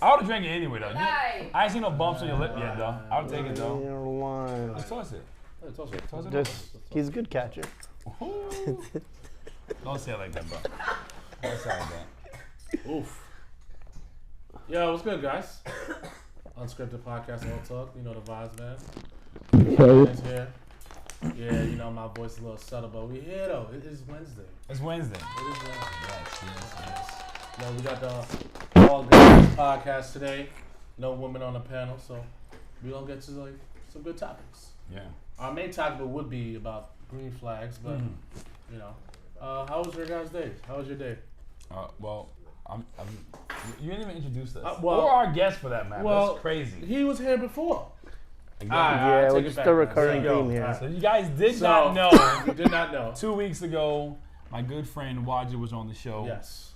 I would have drank it anyway, though. I ain't seen no bumps on your lip yet, though. I would take it, though. Let's toss it. Toss it. He's a good catcher. Don't say it like that, bro. Don't say it like that. Oof. Yo, what's good, guys? Unscripted podcast, all talk. You know the vibes, man. Man's here. Yeah, you know my voice is a little subtle, but we here though. It is Wednesday. It's Wednesday. It is Wednesday. Yes. You know, we got the All Girls podcast today. No women on the panel, so we're gonna get to like some good topics. Yeah. Our main topic would be about green flags, but you know, how was your guys' day? How was your day? Well, you didn't even introduce us. Well, or our guest for that matter. Well, that's crazy. He was here before. Yeah, we're just a recurring theme here. So you guys did not know. You did not know. 2 weeks ago, my good friend Waja was on the show. Yes.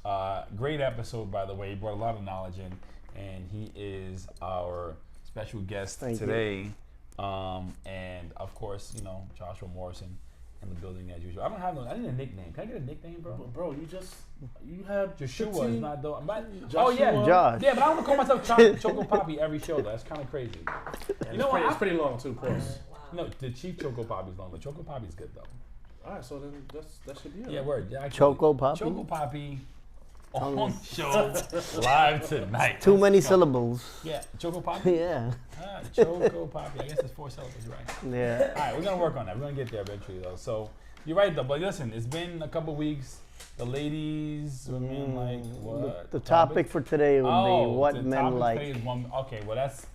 Great episode, by the way. He brought a lot of knowledge in, and he is our special guest today. And of course, you know, Joshua Morrison in the building as usual. I need a nickname. Can I get a nickname, bro? Bro, you have Joshua is not though. Oh yeah, Josh. Yeah, but I don't call myself Choco Poppy every show though. That's kind of crazy. You know what? It's pretty long too, of course. No, the Chief Choco Poppy is long, but Choco Poppy's good though. All right, so then that should be it. Yeah, word. Yeah, Choco Poppy. Choco Poppy on show live tonight. Too many syllables. Yeah, Choco Poppy. Yeah. Choco Poppy. I guess it's 4 syllables, right? Yeah. All right, we're gonna work on that. We're gonna get there eventually, though. So you're right, though. But listen, it's been a couple weeks. The ladies, women like what? The topic for today would be what men like. Okay, well that's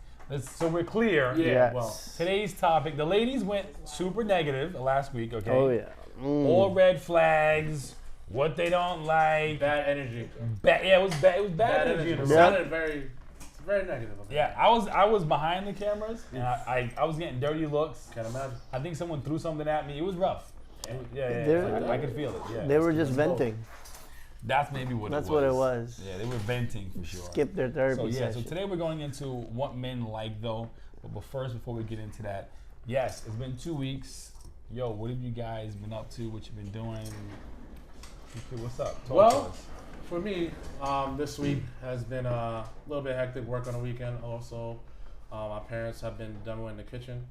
so we're clear. Yeah. Yes. Well, Today's topic. The ladies went super negative last week. Okay. Oh yeah. All red flags. What they don't like. bad energy. Yeah, it was bad. It was bad energy. It sounded very negative. Yeah, I was behind the cameras and I was getting dirty looks. Can't imagine. I think someone threw something at me. It was rough. I could feel it. Yeah. They were just venting. That's maybe what That's it was. what it was. Yeah, they were venting for sure. Skip their therapy So session. so today we're going into what men like though. But first, before we get into that, yes, it's been 2 weeks. Yo, what have you guys been up to? What you been doing? What's up? Talk to us. For me, this week has been a little bit hectic. Work on the weekend. Also, my parents have been done in the kitchen,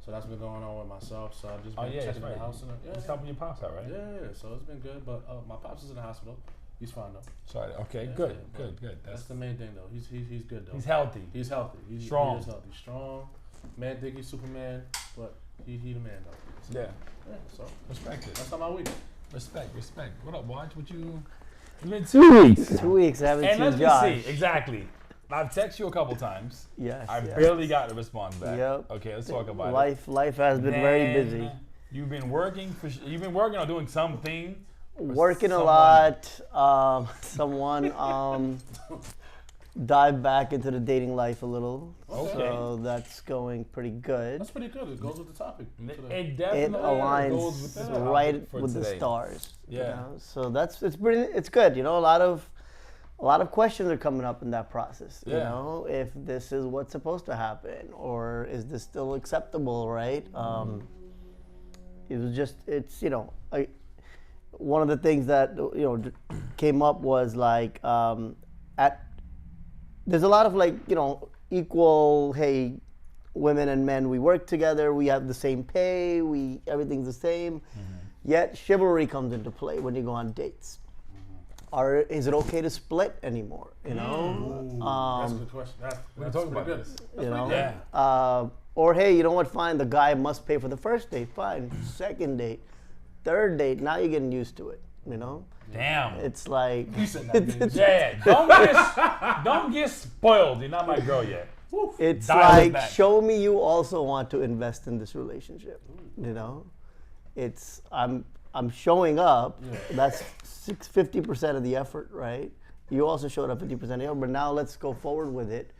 so that's been going on with myself. So I've just been checking the house. Just helping your pops out, right? Yeah. So it's been good. But my pops is in the hospital. He's fine though. Sorry. Okay. Yeah, Good. That's the main thing though. He's good though. He's healthy. He's healthy. Strong. He is healthy. Strong. Man, think he's Superman, but he the man though. So, Yeah. So Respect it. that's not my week. Respect. What up, Watch? What you? It's been 2 weeks. 2 weeks. I haven't And seen let's Josh. see. Exactly. I've texted you a couple times. Yes. I barely got a response back. Yep. Okay, let's talk about it. Life has been very busy. You've been working or doing something. Working a lot. Someone dive back into the dating life a little. Okay. So that's going pretty good. That's pretty good. It goes with the topic. It definitely It aligns goes with the right for with today. the stars. Yeah. You know? So it's good. You know, a lot of questions are coming up in that process. You know, if this is what's supposed to happen, or is this still acceptable, right? It's one of the things that came up was like there's a lot of equal, hey, women and men, we work together, we have the same pay, everything's the same. Yet chivalry comes into play when you go on dates. Is it okay to split anymore? You know, that's a good question. We're gonna talk about this. You know, Yeah. Or hey, you know what? Fine, the guy must pay for the first date. Fine, second date, third date. Now you're getting used to it. You know. Damn. It's like don't get spoiled. You're not my girl yet. it's Dial it like back. show me you also want to invest in this relationship. You know, it's I'm showing up. Yeah. That's 50% of the effort, right? You also showed up 50% of the effort, but now let's go forward with it,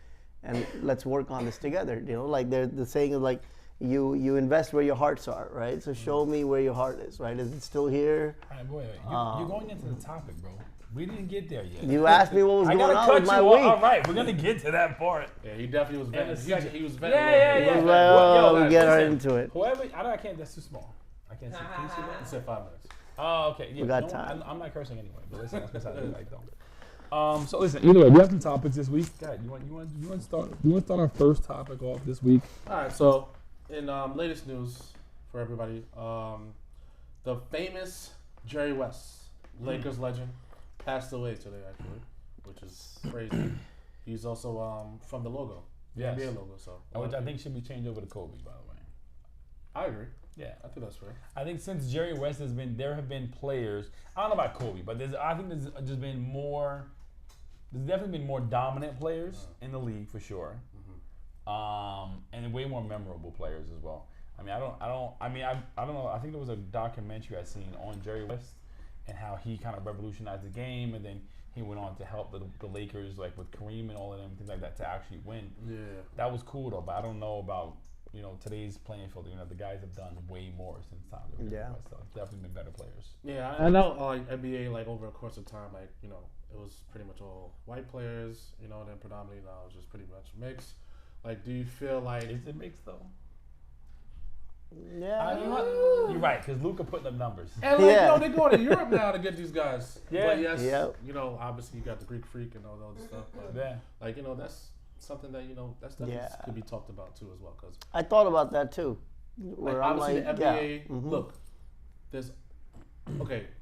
and let's work on this together. You know, like the saying is like, you invest where your hearts are, right? So show me where your heart is, right? Is it still here? All right, boy, you're going into the topic, bro. We didn't get there yet. You asked me what was I going gotta on cut with my you week. off. All right, we're gonna get to that part. Yeah, he definitely was venting. He was venting. Yeah. We Yo, get right listen, into it. Whoever, I can't. That's too small. I can't say. Can you see that? He said 5 minutes. Oh, okay. Yeah, We got time. I'm not cursing anyway. But listen, that's what I like though. So listen. Either way, we have some topics this week. God, you want to start our first topic off this week? All right. So, in latest news for everybody, the famous Jerry West, Lakers legend, passed away today. Actually, which is crazy. He's also from the logo, the Yes. NBA logo. So, Which I think should be changed over to Kobe, by the way. I agree. Yeah. I think that's fair. I think since Jerry West there have been players. I don't know about Kobe, but I think there's just been more. There's definitely been more dominant players in the league for sure, and way more memorable players as well. I mean, I don't know. I think there was a documentary I seen on Jerry West and how he kind of revolutionized the game, and then he went on to help the Lakers, like with Kareem and all of them, things like that, to actually win. Yeah. That was cool though, but I don't know about today's playing field. The guys have done way more since time. Yeah. So it's definitely been better players. Yeah, I know. Like NBA, like over a course of time, like it was pretty much all white players. Then predominantly now it's just pretty much mixed. Like, do you feel like Is it mixed though? Yeah. You're right, because Luka putting up numbers. And like, they go to Europe now to get these guys. Yeah. But yes, Yep. Obviously you got the Greek freak and all the other stuff. But Yeah. like, that's something that that's definitely Yeah. could be talked about too as well. Because I thought about that too. like, Where I'm obviously like, the NBA. yeah. Look, there's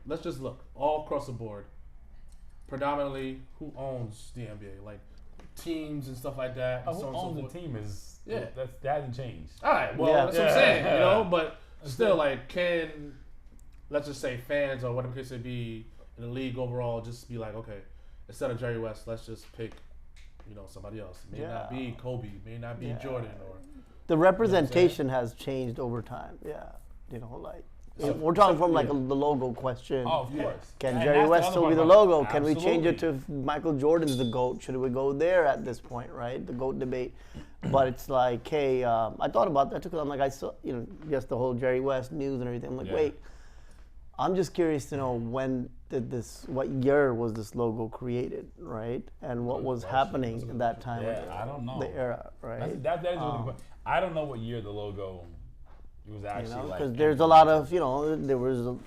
let's just look all across the board. Predominantly, who owns the NBA? Like teams and stuff like that. And Who so on and so owns forth. the team is Yeah. that hasn't changed. All right, well, Yeah. that's what I'm saying, Yeah. but still, like, let's just say fans or whatever case it be in the league overall just be like, okay, instead of Jerry West, let's just pick, somebody else. It may not be Kobe, may not be Yeah. Jordan, or The representation has changed over time. Yeah. We're talking from like the logo question. Oh, of course. Can And Jerry that's the West other still part be the about it. logo? Can we change it Absolutely. to Michael Jordan's the GOAT? Should we go there at this point, right? The GOAT debate. But it's like, hey, I thought about that too, because I'm like, I saw, just the whole Jerry West news and everything. I'm like, Yeah. wait, I'm just curious to know what year was this logo created, right? And what was happening at that time Yeah, of I don't know. the era, right? That is really good. I don't know what year the logo was actually like. Because there's a lot of, there was,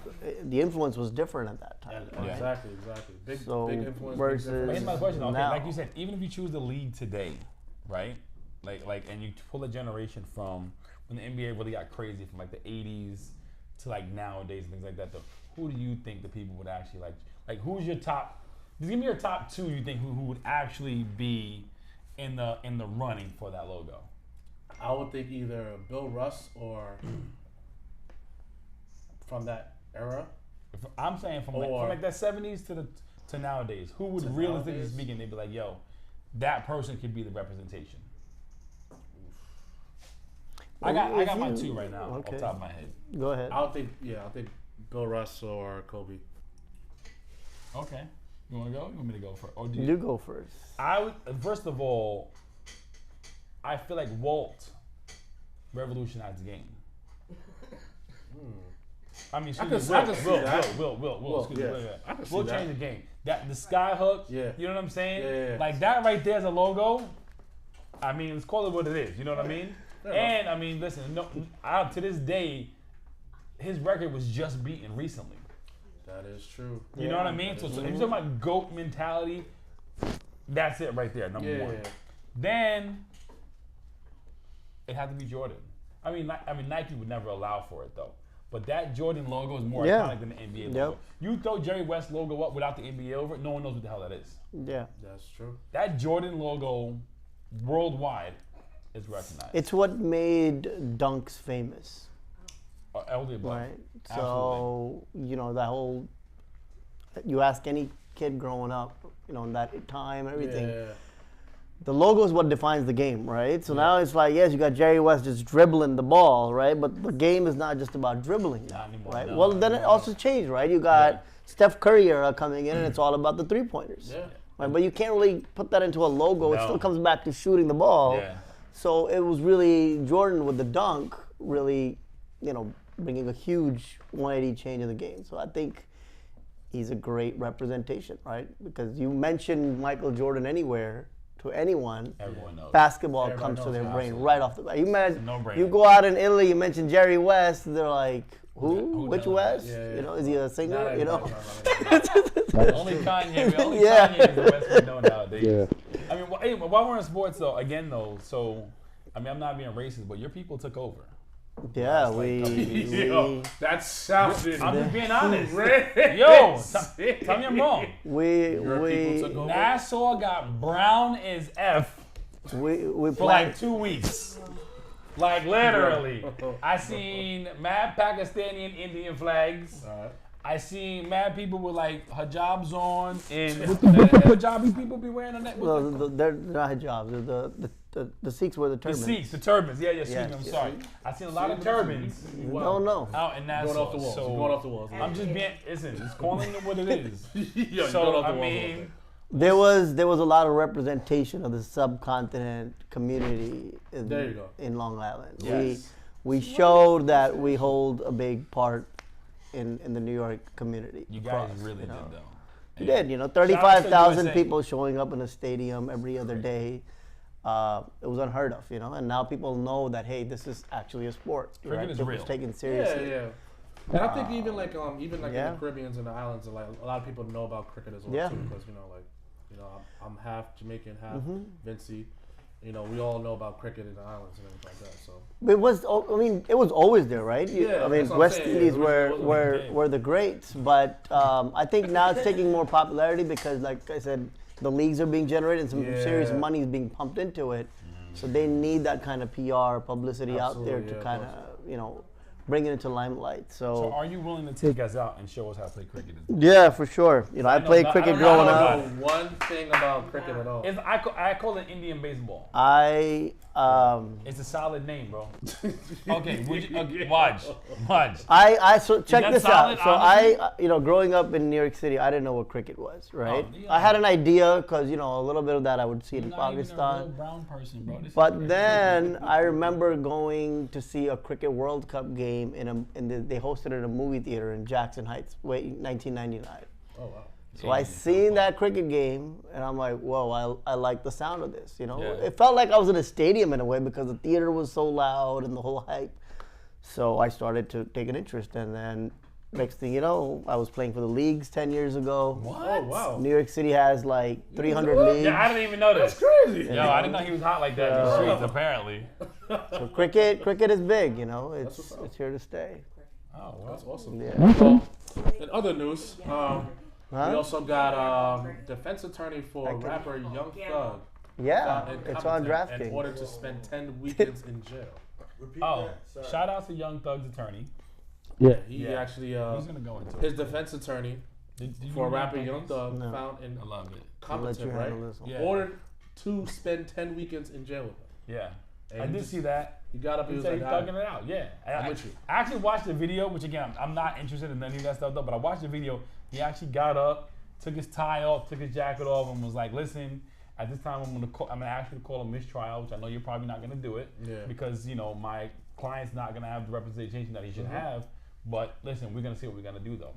the influence was different at that time. yeah, right? exactly. Big influence. versus- big But here's my question. Okay, now. like you said, even if you choose the league today, right? Like, and you pull a generation from when the NBA really got crazy, from like the '80s to like nowadays and things like that. Though, who do you think the people would actually like? Like, who's your top? Just give me your top two. You think who would actually be in the running for that logo? I would think either Bill Russ or from that era. I'm saying from like that '70s to nowadays, who would realistically nowadays? speaking, they'd be like, yo, that person could be the representation. I got my two right now off the top of my head. Go ahead. I think Bill Russ or Kobe. Okay. You want to go? You want me to go first? Or do You go first. I would, first of all, I feel like Walt revolutionized the game. I mean, excuse me, I can see that. Will, excuse me, yeah. wait. I can see Will that. changed the game. That the sky hook, Yeah. you know what I'm saying? Yeah. Like that right there as a logo. I mean, let's call it what it is. You know what I mean? Fair And I mean, listen, to this day, his record was just beaten recently. That is true. You know what I mean? So if you're talking about GOAT mentality, that's it right there, number one. Then it had to be Jordan. I mean, Nike would never allow for it though. But that Jordan logo is more iconic than the NBA logo. You throw Jerry West logo up without the NBA over it, no one knows what the hell that is. Yeah. That's true. That Jordan logo worldwide is recognized. It's what made dunks famous, Elder above. right? So, that whole, you ask any kid growing up, in that time and everything, Yeah. the logo is what defines the game, right? So now it's like, yes, you got Jerry West just dribbling the ball, right? But the game is not just about dribbling now, Not anymore, right? no. Well, then it also changed, right? You got Steph Curry era coming in, and it's all about the three-pointers. Yeah. Right? But you can't really put that into a logo. It No. still comes back to shooting the ball. Yeah. So it was really Jordan with the dunk, really, bringing a huge 180 change in the game. So I think he's a great representation, right? Because you mention Michael Jordan anywhere to anyone, Everyone knows. basketball Everybody comes to knows, their brain absolutely. right off the bat. You imagine, No-brainer. you go out in Italy, you mention Jerry West, they're like, Who? Which does? West? Yeah. You know, is he a singer? You know. Only Kanye. Only Kanye is the best we know nowadays. Yeah. I mean, hey, while we're in sports though, again though, so I mean, I'm not being racist, but your people took over. Yeah, Yo, that sounded. I'm just being honest. Yo, Tell me I'm wrong. we took over? Nassau got brown as F we for planned. like 2 weeks. Like literally. I seen mad Pakistani and Indian flags. I seen mad people with like hijabs on, and what the hijabi people be wearing on that? No, they're not hijabs. The Sikhs wear the The turbans. Sikhs, the turbans. Yeah, excuse me. I'm Yes. sorry. I seen a lot of turbans No. out in Nassau. Going off the walls. So Going off the walls. I'm just being, listen, just calling it what it is. Yo, So I mean, There was a lot of representation of the subcontinent community in, There you go. in Long Island. Yes. We showed that we hold a big part in the New York community. you guys across, really you did know. though. We did, Shout out to 35,000 USA. people showing up in a stadium every other day. It was unheard of, and now people know that, hey, this is actually a sport. Cricket is It's real. taken seriously. Yeah. And I think even like in Yeah. the Caribbeans and the islands, like a lot of people know about cricket as well Yeah. too, because I'm half Jamaican, half Vinci. We all know about cricket in the islands and everything like that. So But it was always there, right? Yeah, I mean, that's what I'm West saying. Indies It was were the greats, but I think now it's taking more popularity because, like I said, the leagues are being generated and some serious Yeah. money is being pumped into it. So they need that kind of PR publicity out there Absolutely, to yeah, kind of, bring it into limelight. So are you willing to take us out and show us how to play cricket? Yeah, for sure. I know played not- cricket I growing don't know up. about one thing about cricket at all. I call it Indian baseball. It's a solid name, bro. Okay, watch. So check that this solid, out. So honestly? growing up in New York City, I didn't know what cricket was, right? yeah. I had an idea because, a little bit of that I would see You're in not even a real Pakistan. brown person, bro. This is But crazy. then I remember going to see a cricket World Cup game they hosted it in a movie theater in Jackson Heights, 1999. Oh wow. So I seen that cricket game, and I'm like, whoa, I like the sound of this. Yeah. It felt like I was in a stadium in a way because the theater was so loud and the whole hype. So I started to take an interest, and then next thing you know, I was playing for the leagues 10 years ago. What? Oh wow. New York City has like 300 leagues. Yeah, I didn't even know this. Crazy. Yo, I didn't know he was hot like that in the streets, apparently. So cricket is big. It's here to stay. Oh, well. That's awesome. Yeah. Well, in other news, we Huh? also got defense attorney for rapper Young Thug. Yeah, found it's on incompetent in DraftKings. order to spend 10 weekends in jail. Oh, shout out to Young Thug's attorney. Yeah, he Yeah. actually He's gonna go into his it. defense attorney Did you for know rapper that? Young Thug No. found I love it. I'll let you incompetent, right? handle this one. Yeah. Ordered to spend 10 weekends in jail with him. Yeah. And I he did just- see that. He got up, he He was said like, he's thugging it out. Yeah. I'm with you. I actually watched the video, which again, I'm not interested in any of that stuff though, but I watched the video. He actually got up, took his tie off, took his jacket off, and was like, listen, at this time I'm gonna ask you to call a mistrial, which I know you're probably not gonna do it. Yeah. Because, my client's not gonna have the representation that he should have. But listen, we're gonna see what we're gonna do though.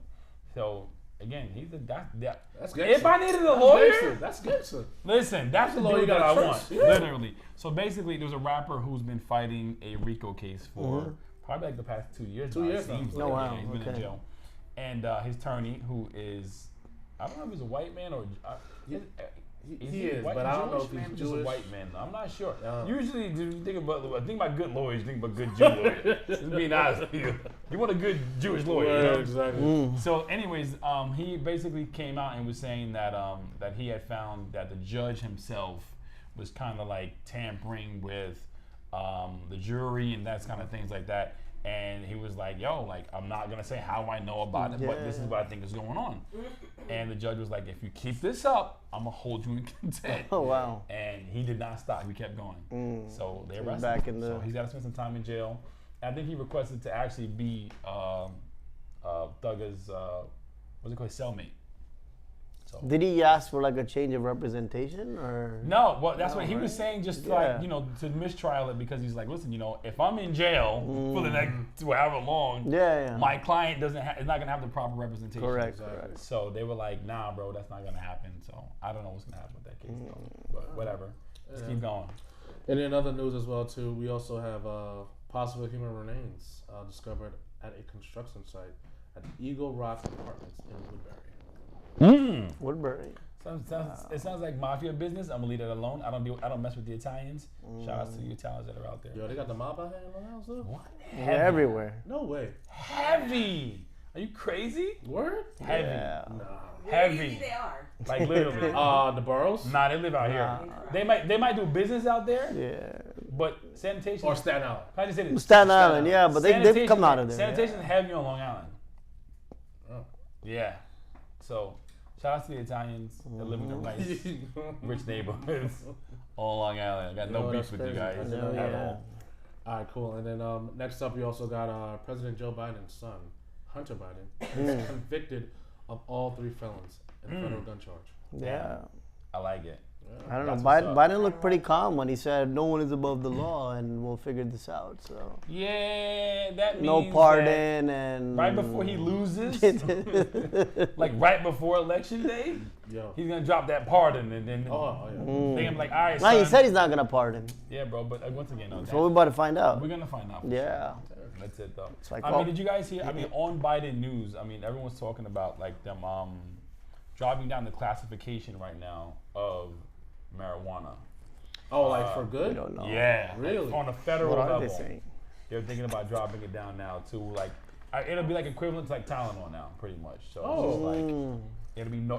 So again, That's if gangster. I needed a lawyer, That's gangster. listen, that's the lawyer lawyer you that gotta I trust. want, Yeah. literally. So basically, there's a rapper who's been fighting a RICO case for probably like the past 2 years. 2 now, years it seems now. like. Oh, wow, Yeah, he's been in okay. jail, and his attorney, who is, I don't know if he's a white man or. He is, white but and I don't know Jewish, if he's man, or just Jewish. a white man. I'm not sure. Yeah. Usually, when you think about good lawyers, you think about good Jew lawyer. Just being honest with you, you want a good Jewish lawyer. You know? Exactly. So, anyways, he basically came out and was saying that that he had found that the judge himself was kind of like tampering with the jury and that's kind of things like that. And he was like, "Yo, like I'm not gonna say how I know about it, but this is what I think is going on." And the judge was like, "If you keep this up, I'm gonna hold you in contempt." Oh, wow. And he did not stop. He kept going. So they he's arrested back him. in the- So he's got to spend some time in jail. And I think he requested to actually be Thugger's what's it called, cellmate. So Did he ask for like a change of representation or? no, well that's what he right? was saying. Just Yeah. like to mistrial it because he's like, listen, if I'm in jail for the next however long, Yeah. my client is not gonna have the proper representation. Correct. Exactly. Correct. So they were like, nah, bro, that's not gonna happen. So I don't know what's gonna happen with that case though. But whatever. Let's keep going. And in other news as well too, we also have Possible human remains discovered at a construction site at Eagle Rock Apartments in Woodbury. Woodbury. It sounds like mafia business. I'm gonna leave that alone. I don't mess with the Italians. Shout outs to the Italians that are out there. Yo, they got the mob out here in Long Island too? What? They're everywhere. No way. Heavy. Are you crazy? Word? Heavy. Yeah. Nah. Where do you Heavy. think they are? Like literally. The boroughs? Nah, they live out here. They might do business out there, Yeah. but sanitation. Or Staten Island? I just said it. Staten Island, yeah, but they've come out of there. Sanitation is heavy on Long Island. Oh. Yeah. So, shout out to the Italians that live in the nice, rich neighborhoods on Long Island. I got no Yo, beef that's with you crazy. guys Yeah, at yeah. all. All right, cool. And then next up, we also got President Joe Biden's son, Hunter Biden, is convicted of all 3 felons in a federal gun charge. Yeah. I like it. I don't know. That's what's up. Biden looked pretty calm when he said no one is above the law and we'll figure this out. So Yeah, that means no that pardon and right before he loses, like right before election day, Yo. he's gonna drop that pardon and then Oh, yeah. they're gonna be like, all right, No, son. he said he's not gonna pardon. Yeah, bro, but once again, no, So we're about to find out. we're gonna find out. for Yeah. sure. That's it though. like, I well- mean, did you guys hear? I mean, on Biden news, I mean, everyone's talking about like them driving down the classification right now of marijuana. Oh, like for We good? don't know. Yeah, like, Really? on a federal What are level. they saying? They're thinking about dropping it down now to like, it'll be like equivalent to like Tylenol now, pretty much. So it's just like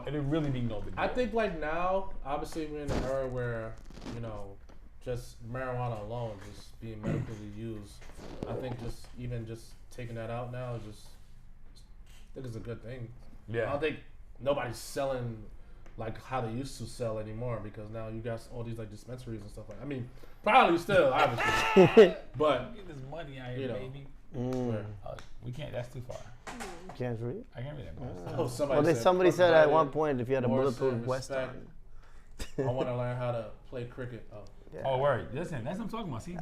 it'll really be no big deal. I think like now, obviously we're in an era where, you know, just marijuana alone, just being medically used. I think just taking that out now is just, I think it's a good thing. I Yeah. don't think nobody's selling like how they used to sell anymore because now you got all these like dispensaries and stuff like. I mean, probably still obviously, but Get this money out here, You know. baby. where- We can't. That's too far. Can't read. I can't read that. Bro. oh, somebody Well, said, somebody "Fuck said at Biden, one point if you had a Morrison, bulletproof vest respect. on. I want to learn how to play cricket. Oh. Yeah. Oh, word. Listen, that's what I'm talking about. See,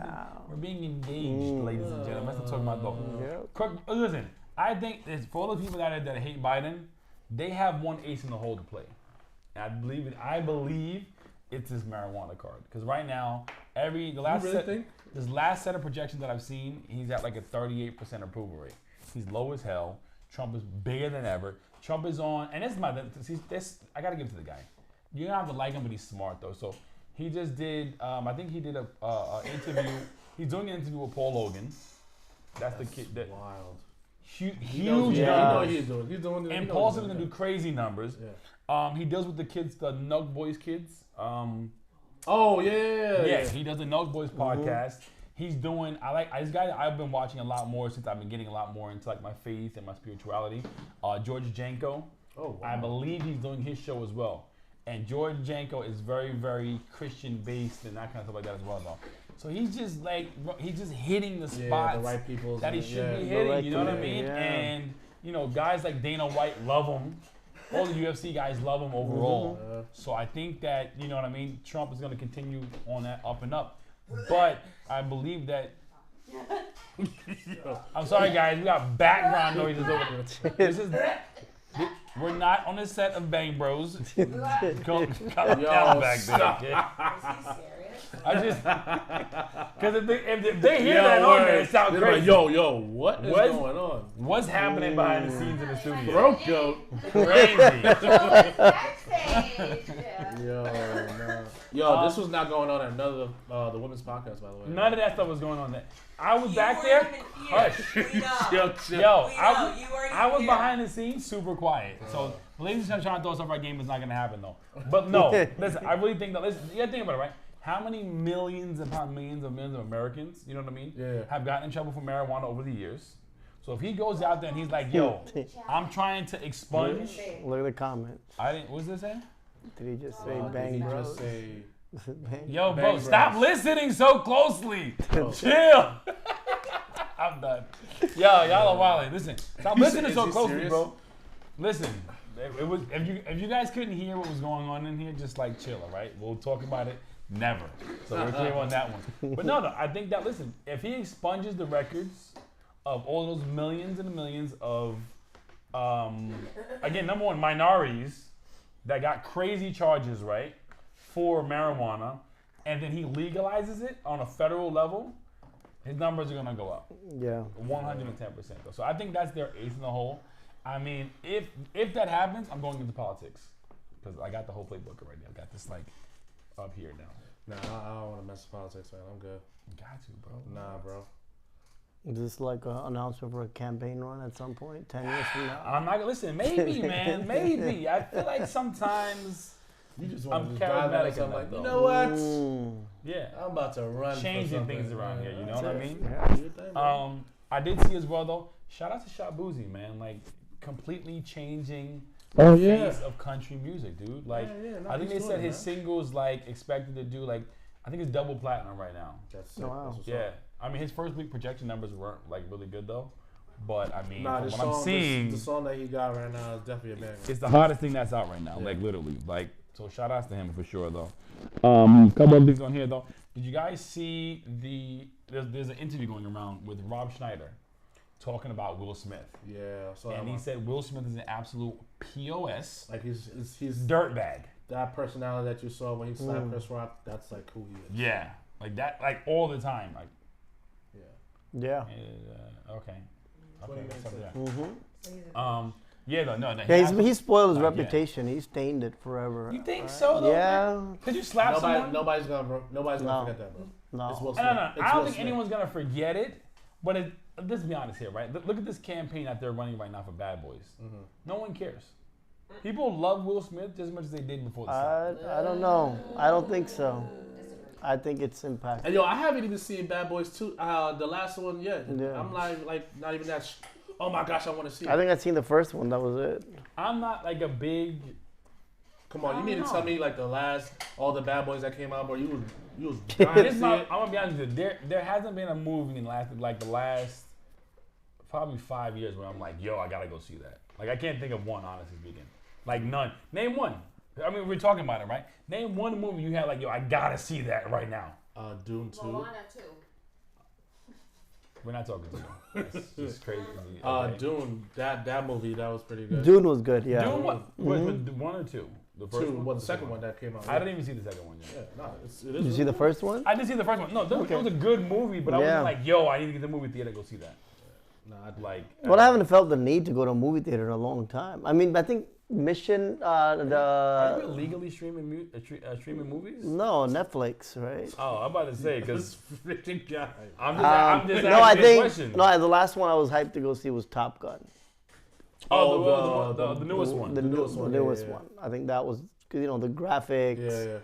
we're being engaged, ladies and gentlemen. That's what I'm talking about, though. Yeah. Listen, I think for all the people that hate Biden, they have one ace in the hole to play. And I believe it's this marijuana card. Because right now, this last set of projections that I've seen, he's at like a 38% approval rate. He's low as hell. Trump is bigger than ever. Trump is on, and I gotta give it to the guy. You don't have to like him, but he's smart though. So he just did. I think he did a interview. He's doing an interview with Paul Logan. That's the kid. That Wild. huge He knows Yeah. what he's doing. He's doing. and Paul's gonna do crazy numbers. Yeah. He deals with the kids, the Nug Boys kids. Oh yeah. Yeah, he does the Nug Boys podcast. He's doing. This guy that I've been watching a lot more since I've been getting a lot more into like my faith and my spirituality. George Janko. Oh wow. I believe he's doing his show as well. And George Janko is very, very Christian based and that kind of stuff like that as well, though. So he's just hitting the spots the right people that he should be the hitting. right You know what I people, mean? yeah. And guys like Dana White love him. All the UFC guys love him overall. So I think that you know what I mean. Trump is going to continue on that up and up. But I believe that. I'm sorry, guys. We got background noises over here. We're not on the set of Bang Bros. Go calm down back there. Okay? Is he serious? I just because if they hear that on there, it sounds They're crazy. like, yo, what is What? going on? What's happening behind the scenes in the studio? Throat goat. Crazy. Backstage. Yo, no. Yo, this was not going on at another the women's podcast, by the way. None of that stuff was going on there. I was You back weren't there. even here. Hush. We know. Chill. Yo, We I know. was, You weren't I even was here. behind the scenes, super quiet. So, ladies and gentlemen, trying to throw us off our game is not going to happen, though. But no, listen, I really think that, listen, you got to think about it, right? How many millions upon millions of Americans, you know what I mean, Yeah. have gotten in trouble for marijuana over the years? So if he goes out there and he's like, yo, I'm trying to expunge. Look at the comments. I didn't, what's this say? Did he just say Did bang he bros? just say? Bang. Yo, Bang bro, bros. stop listening so closely. Chill. I'm done. Yo, y'all are wilding. Listen, stop listening Is so he closely, serious? bro. Listen, it was if you guys couldn't hear what was going on in here, just like chill, all right? We'll talk about it. Never. So we're clear on that one. But no, I think that listen, if he expunges the records of all those millions and millions of, again, number one, minorities that got crazy charges, right, for marijuana, and then he legalizes it on a federal level, His numbers are gonna go up. Yeah. 110% though. So I think that's their ace in the hole. I mean, if that happens, I'm going into politics because I got the whole playbook already. I got this like up here now. Nah, I don't want to mess with politics, man. I'm good. You got to, bro. Nah, bro. Is this like an announcement for a campaign run at some point, 10 years from now? I'm not gonna listen. Maybe, man. Maybe. I feel like sometimes You just I'm want to drive out charismatic something enough, like, you though. know what? Yeah. I'm about to run. Changing things around here. You know what I mean? Yeah. Do your thing, bro. I did see as well though. Shout out to Shot Boozy, man. Like completely changing Oh, the yeah. face of country music, dude. Like No, I think he's they doing said it, his man. singles like expected to do like I think it's double platinum right now. That's Oh, wow. That's what's Yeah. up. I mean his first week projection numbers weren't like really good though. But I mean Nah, from the what song, I'm seeing the song that he got right now is definitely a banger. it's the hottest thing that's out right now. Yeah. Like literally. Like so shout outs to him for sure though. Couple of things on here though. Did you guys see there's an interview going around with Rob Schneider talking about Will Smith. Yeah, so And he said Will Smith is an absolute POS like he's dirtbag. that personality that you saw when he slapped Chris Rock. That's like who he is. Yeah. Like that like all the time. Like Yeah. Yeah. okay. What do you what's up mean there? Yeah, no. Yeah, he spoiled his Yeah. reputation. He stained it forever. You think so though? Yeah. Could you slap someone? Nobody's gonna No. forget that, bro. No. It's Will No, Smith. no. It's I don't Will think Smith. anyone's gonna forget it. But let's be honest here, right? Look at this campaign that they're running right now for Bad Boys. No one cares. People love Will Smith just as much as they did before the slap. I don't know. I don't think so. I think it's impactful. And yo, I haven't even seen Bad Boys 2, the last one yet. Yeah. I'm like not even that. Oh my gosh, I want to see it. I think I've seen the first one. That was it. I'm not like a big. Come on, you mean to know. tell me like all the Bad Boys that came out, bro? You was This dying to is see not, it. I'm gonna be honest with you. There hasn't been a movie in the last probably 5 years where I'm like, yo, I gotta go see that. Like I can't think of one, honestly speaking. Like none. Name one. I mean, we're talking about it, right? Name one movie you had like, yo, I gotta see that right now. Dune 2. Moana too. We're not talking to you. That's just crazy. Okay. Dune, that movie, that was pretty good. Dune was good. Yeah. Dune what? One or two? The first 2, one? well, the second one that came out. I didn't even see the second one yet. Yeah, no, it is. Did you see the first one? I didn't see the first one. No, it was a good movie, but I Yeah. wasn't like, yo, I need to get the movie theater to go see that. Nah, Like, Well, I haven't felt the need to go to a movie theater in a long time. I mean, I think Mission, are you illegally streaming movies? no, Netflix, right? Oh, I'm about to say this because freaking guy. I'm just no, I asking a think question. the last one I was hyped to go see was Top Gun. The newest one. The newest one, newest yeah. one. I think that was, the graphics, Yeah.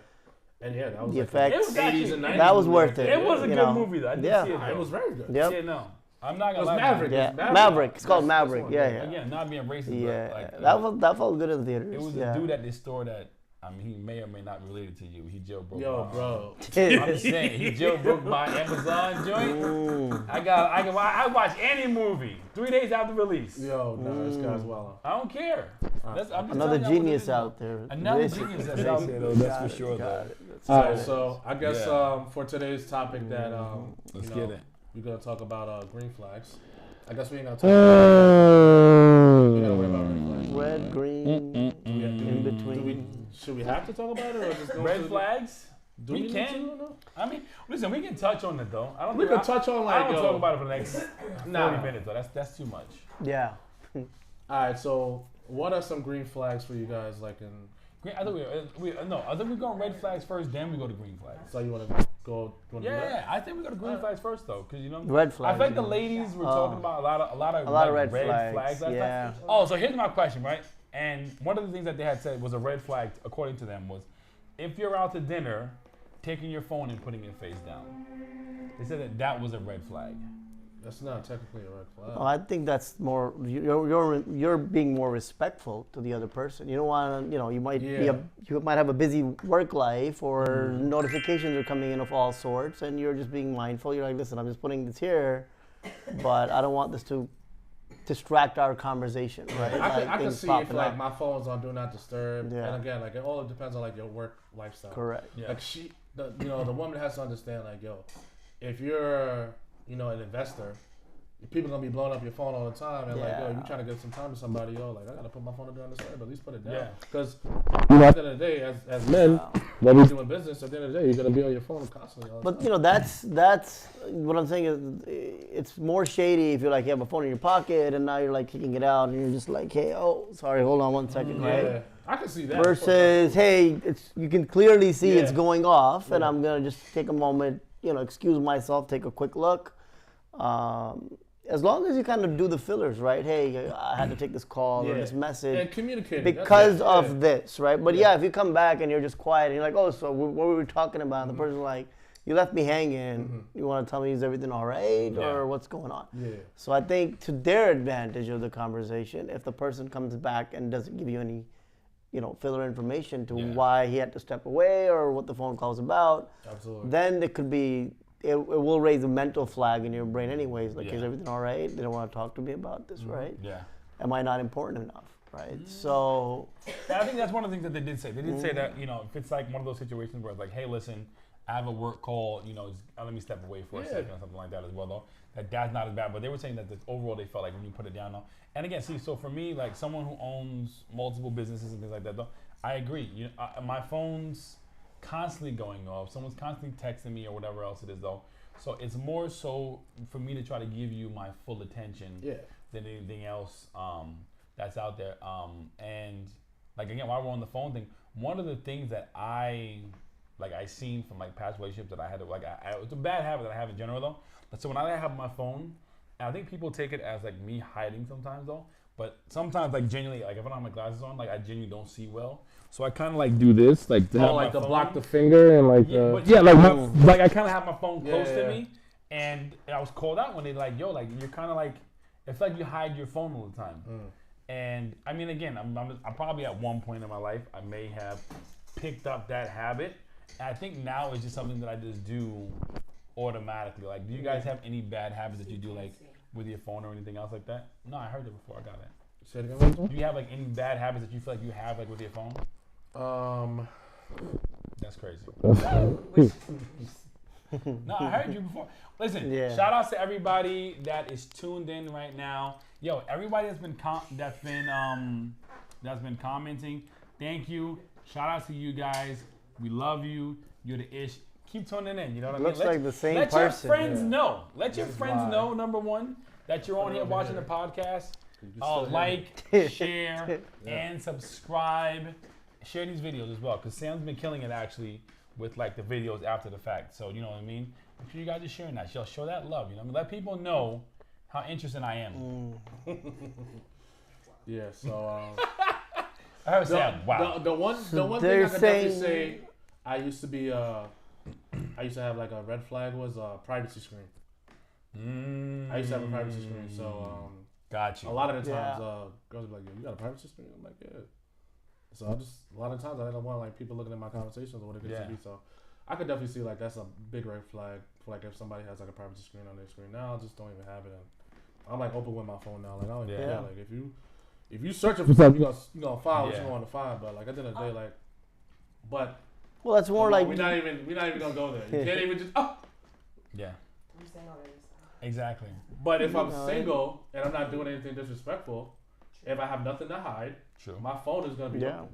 And yeah, that was the like effects. It was actually- 80s and 90s. That was movie worth right it. there. It was a You good know. movie though. I did Yeah. see it. It was very good. Yep. Yeah, no, I'm not It gonna was lie. Maverick. Yeah, It was Maverick. It's called That's Maverick. one. Yeah, yeah. Again, not being racist, Yeah, but like that felt good in theaters. it was yeah. a dude at this store that he may or may not be related to you. He jailbroke. Yo, my- bro. I'm saying he jailbroke my Amazon joint. I watch any movie 3 days after release. Yo, no, this guy's wild. I don't care. I'm just Another telling y'all what it genius is, out there. Another This- genius that's out there though. That's for sure though. All right, so I guess for today's topic that Let's you get know, it. we're gonna talk about green flags. I guess we ain't gonna talk. We gotta worry about red flags. Red, green, in between. Should we have to talk about it or just go Red to flags. Do We need can. to or no? I mean, listen, we can touch on it though. I don't. We think can touch on I like don't yo. talk about it for the next 40 Nah. minutes though. That's too much. Yeah. All right, so what are some green flags for you guys? Like in I think I think we go on red flags first, then we go to green flags. so you want to go? You wanna do that? Yeah, I think we go to green flags first though, because Red flags. I feel like the yeah. ladies were talking about a lot of A lot of like, red flags, last time. yeah. Oh, so here's my question, right? And one of the things that they had said was a red flag, according to them, was if you're out to dinner, taking your phone and putting your face down. They said that was a red flag. That's not technically a red flag. Oh, I think that's more you're being more respectful to the other person. You don't want to, you might you might have a busy work life or notifications are coming in of all sorts, and you're just being mindful. You're like, listen, I'm just putting this here, but I don't want this to distract our conversation, right? I can things see if popping like up. my phone's on do not disturb, Yeah. and again, like it all depends on like your work lifestyle. Correct. Yeah. Like the woman has to understand like, yo, if you're an investor, people gonna be blowing up your phone all the time, and like, yo, Yeah. you trying to get some time to somebody, yo, like I gotta put my phone down this way, but at least put it down. Yeah. Because at the end of the day, as men, when we're doing business, at the end of the day, you're gonna be on your phone constantly. All the But time. you know, that's what I'm saying is, it's more shady if you're like you have a phone in your pocket and now you're like kicking it out and you're just like, hey, oh, sorry, hold on 1 second, right? Yeah, I can see that. Versus, hey, you can clearly see it's Yeah. going off, and Yeah. I'm gonna just take a moment, you know, excuse myself, take a quick look. As long as you kind of do the fillers, right? Hey, I had to take this call or this message and communicating because that's it. of this, right? But yeah, if you come back and you're just quiet and you're like, oh, so what were we talking about? And the person's like, you left me hanging. You want to tell me is everything all right or what's going on? Yeah. So I think to their advantage of the conversation, if the person comes back and doesn't give you any, you know, filler information to why he had to step away or what the phone call's about, then it could be, it will raise a mental flag in your brain anyways, like, is everything all right? They don't want to talk to me about this, right? Yeah. Am I not important enough, right? So And I think that's one of the things that they did say. They did say that, you know, if it's like one of those situations where it's like, hey, listen, I have a work call, you know, let me step away for a second or something like that as well, though. That's not as bad. But they were saying that overall they felt like when you put it down, though. And again, see, so for me, like someone who owns multiple businesses and things like that, though, I agree. You know, my phone's constantly going off. Someone's constantly texting me or whatever else it is, though. So it's more so for me to try to give you my full attention than anything else that's out there. And like again, while we're on the phone thing, one of the things that I seen from like past relationships that I had to it's a bad habit that I have in general though. So when I have my phone, and I think people take it as like me hiding sometimes though. But sometimes like genuinely, like if I don't have my glasses on, like I genuinely don't see well. So I kind of like do this, like to have like my to phone. block the finger and like like I kind of have my phone close to me, and I was called out when they like, yo, like you're kind of like, it's like you hide your phone all the time. And I mean, again, I'm probably at one point in my life I may have picked up that habit. And I think now it's just something that I just do automatically. Like, do you guys have any bad habits that you do like with your phone or anything else like that? No, I heard that before. I got it. Say it again. Do you have like any bad habits that you feel like you have like with your phone? That's crazy. No, I heard you before. Listen, shout outs to everybody that is tuned in right now. Yo, everybody that's been commenting. Thank you. Shout out to you guys. We love you. You're the ish. Keep tuning in. You know what I mean? Looks like the same person. Let your friends know. Let your friends know. Number one, that you're on here watching the podcast. Like, share, and subscribe. Share these videos as well, because Sam's been killing it actually with like the videos after the fact. So you know what I mean. Make sure you guys are sharing that. Show that love. You know what I mean. Let people know how interested I am. Yeah. So. I heard Sam. Wow. The one thing I could definitely say, I used to have like a red flag was a privacy screen. I used to have a privacy screen, so got you. A lot of the times, girls be like, "Yo, you got a privacy screen?" I'm like, "Yeah." So a lot of times I don't want like people looking at my conversations or what it gets to be. So I could definitely see like that's a big red flag for like if somebody has like a privacy screen on their screen. Now I just don't even have it. And I'm like open with my phone now. Like I don't even care. Like if you searching for something, you gonna find what you want to find. But like at the end of the day, like, but well, that's more like we're not even gonna go there. You can't even just yeah. Exactly. But if I'm single and I'm not doing anything disrespectful, if I have nothing to hide, my phone is gonna be open.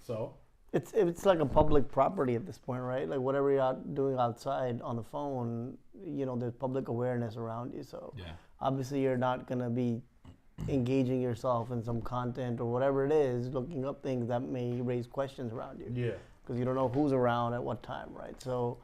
So it's like a public property at this point, right? Like whatever you're out doing outside on the phone, you know, there's public awareness around you. So obviously you're not gonna be engaging yourself in some content or whatever it is, looking up things that may raise questions around you. Yeah. Because you don't know who's around at what time, right? So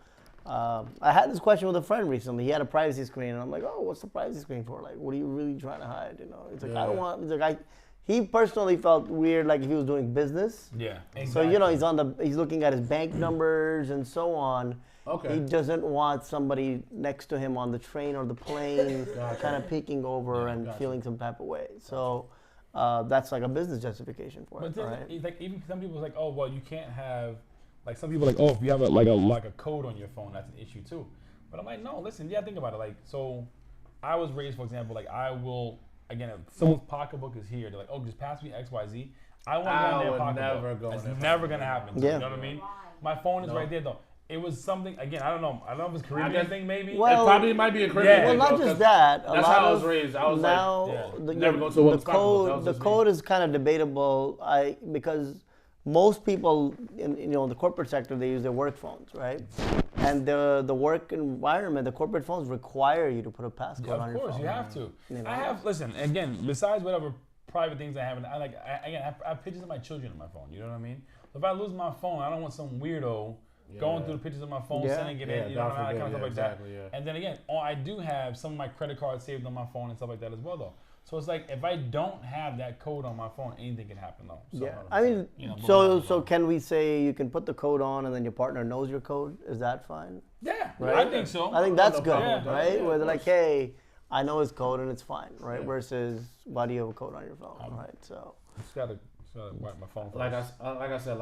I had this question with a friend recently. He had a privacy screen, and I'm like, "Oh, what's the privacy screen for? Like, what are you really trying to hide?" You know, it's like I don't want. It's like he personally felt weird, like if he was doing business. Yeah. Exactly. So you know, he's looking at his bank numbers and so on. Okay. He doesn't want somebody next to him on the train or the plane, kind of peeking over and feeling some type of way. So that's like a business justification for it, right? It's like even some people like, "Oh, well, you can't have." Like some people are like, oh, if you have a code on your phone, that's an issue too. But I'm like, no, listen, think about it. Like, so I was raised, for example, like I will, again, if someone's pocketbook is here, they're like, oh, just pass me XYZ. I won't go in their pocketbook. It's never gonna happen. Yeah. You know what I mean? My phone is right there though. it was something. Again, I don't know. I don't know if it's a Caribbean thing, maybe. Well, it probably might be a Caribbean yeah. thing. Well, not just that. That's how I was raised. I was now never go to a women's conference. the code is kind of debatable. Because most people in the corporate sector, they use their work phones, right? And the work environment, the corporate phones require you to put a passcode on your phone. Of course, you have to. You know? I have. Listen, again, besides whatever private things I have, I have pictures of my children on my phone. You know what I mean? If I lose my phone, I don't want some weirdo going through the pictures of my phone, sending it in, you know, kind of stuff like that. Yeah. And then again, I do have some of my credit cards saved on my phone and stuff like that as well, though. So it's like if I don't have that code on my phone, anything can happen, though. So, I mean, so can we say you can put the code on and then your partner knows your code? Is that fine? Yeah, right? I think so. I think that's good, right? Yeah, where they're like, hey, I know his code and it's fine, right? Versus, why do you have a code on your phone, right? So. Just gotta wipe my phone. Like I said,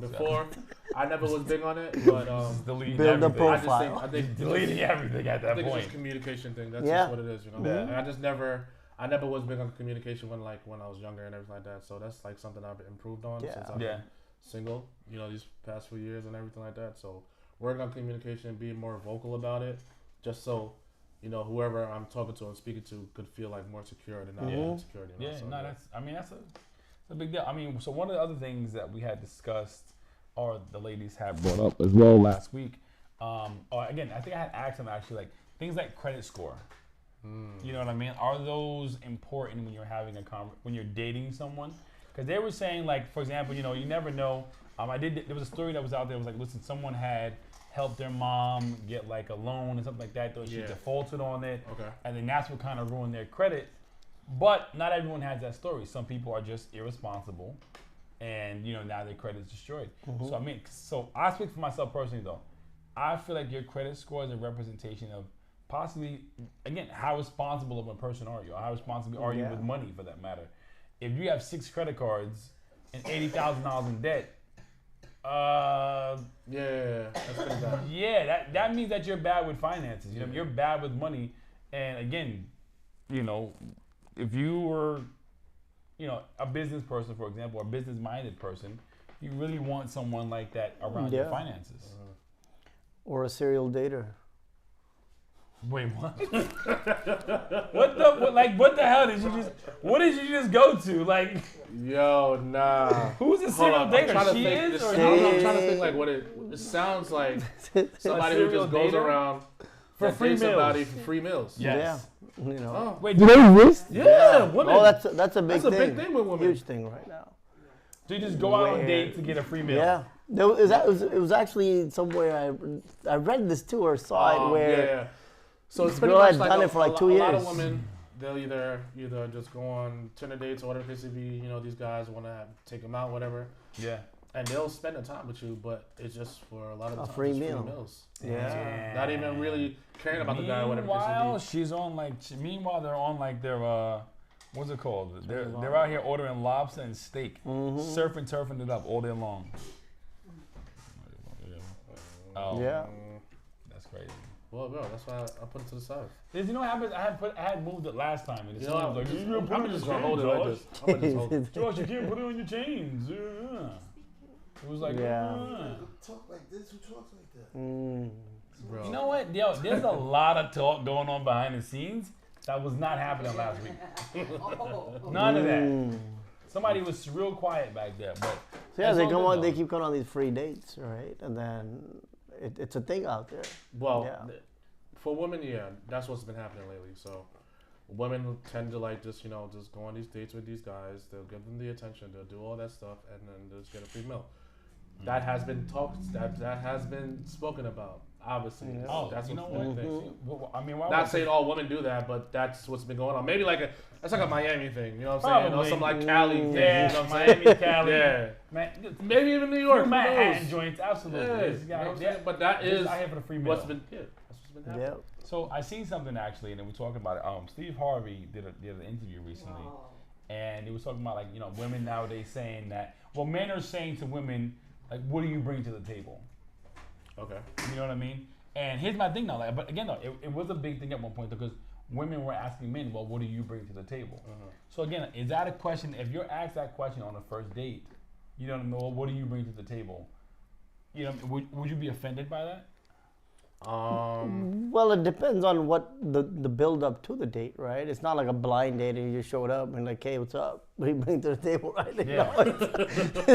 before, I never was big on it, but deleting build a everything. profile. I think Deleting everything at that I think point. it's just a communication thing. That's just what it is, you know. And I never was big on communication when I was younger and everything like that. So that's like something I've improved on since I've been single, you know, these past few years and everything like that. So working on communication, being more vocal about it, just so, you know, whoever I'm talking to and speaking to could feel like more secure than not insecure. You know? That's a big deal. I mean, so one of the other things that we had discussed, or the ladies had brought up as well last week, again, I think I had asked them actually, like things like credit score. You know what I mean? Are those important when you're having when you're dating someone? Because they were saying, like, for example, you know, you never know. There was a story that was out there. It was like, listen, someone had helped their mom get like a loan and something like that. Though she defaulted on it, and then that's what kind of ruined their credit. But not everyone has that story. Some people are just irresponsible, and you know now their credit is destroyed. So I mean, I speak for myself personally though. I feel like your credit score is a representation of possibly, again, how responsible of a person are you? Or how responsible are you with money, for that matter? If you have 6 credit cards and $80,000 in debt, that's pretty bad. Yeah, that means that you're bad with finances. You know, you're bad with money. And again, you know, if you were, you know, a business person, for example, or a business-minded person, you really want someone like that around your finances. Or a serial dater. Wait, what? What the hell did you just? What did you just go to? Like, yo, nah. Who's a serial dater? She is, or I'm trying to think like what it sounds like. Somebody who just goes around for free meals. Somebody for free meals. Yes. Yeah. You know. Wait, do they exist? Yeah, women. Oh, that's a big thing. That's a big thing with women. Huge thing right now. So you just go out on a date to get a free meal. Yeah. It was actually somewhere I read this too or saw it where. So it's this pretty girl much had like done it for like 2 years. A lot of women, they'll either just go on Tinder dates or whatever it is, you know, these guys want to take them out, whatever. Yeah. And they'll spend the time with you, but it's just for a lot of the time, free it's meal. free meals. Yeah. So not even really caring about the guy or whatever it is. Meanwhile, they're on like their, what's it called? They're out here ordering lobster and steak, surfing, turfing it up all day long. Oh, yeah. That's crazy. Well, bro, that's why I put it to the side. You know what happened? I had moved it last time, and I'm just gonna hold it like this. I'm gonna just hold it. Josh, you can't put it on your chains. Yeah. It was like, Talk like this? Who talks like that? Bro. You know what? Yo, there's a lot of talk going on behind the scenes that was not happening last week. None of that. Somebody was real quiet back there, but so yeah, they go on. They keep going on these free dates, right? And then it's a thing out there. Well, for women, that's what's been happening lately. So women tend to like just go on these dates with these guys. They'll give them the attention. They'll do all that stuff, and then they'll just get a free meal. That has been talked. That has been spoken about. Obviously, that's what's been thing. Well, I mean, not saying all women do that, but that's what's been going on. Maybe that's like a Miami thing. You know what I'm saying? Or something like Cali. Thing, yeah, you know what I'm saying? Miami, Cali. Yeah. Maybe even New York. Manhattan joints, absolutely. Yeah, you know what I'm but that is I have for the free meal. what's been happening. Yeah. So I seen something actually, and then we talking about it. Steve Harvey did an interview recently, and he was talking about women nowadays saying that men are saying to women what do you bring to the table? Okay. You know what I mean? And here's my thing though, but again though, it was a big thing at one point because women were asking men, well, what do you bring to the table? So again, is that a question? If you're asked that question on a first date, you know what I mean? Well, what do you bring to the table? you know, would you be offended by that? Well, it depends on what the build up to the date, right? It's not like a blind date and you just showed up and like, hey, what's up? What do you bring to the table, right? Yeah.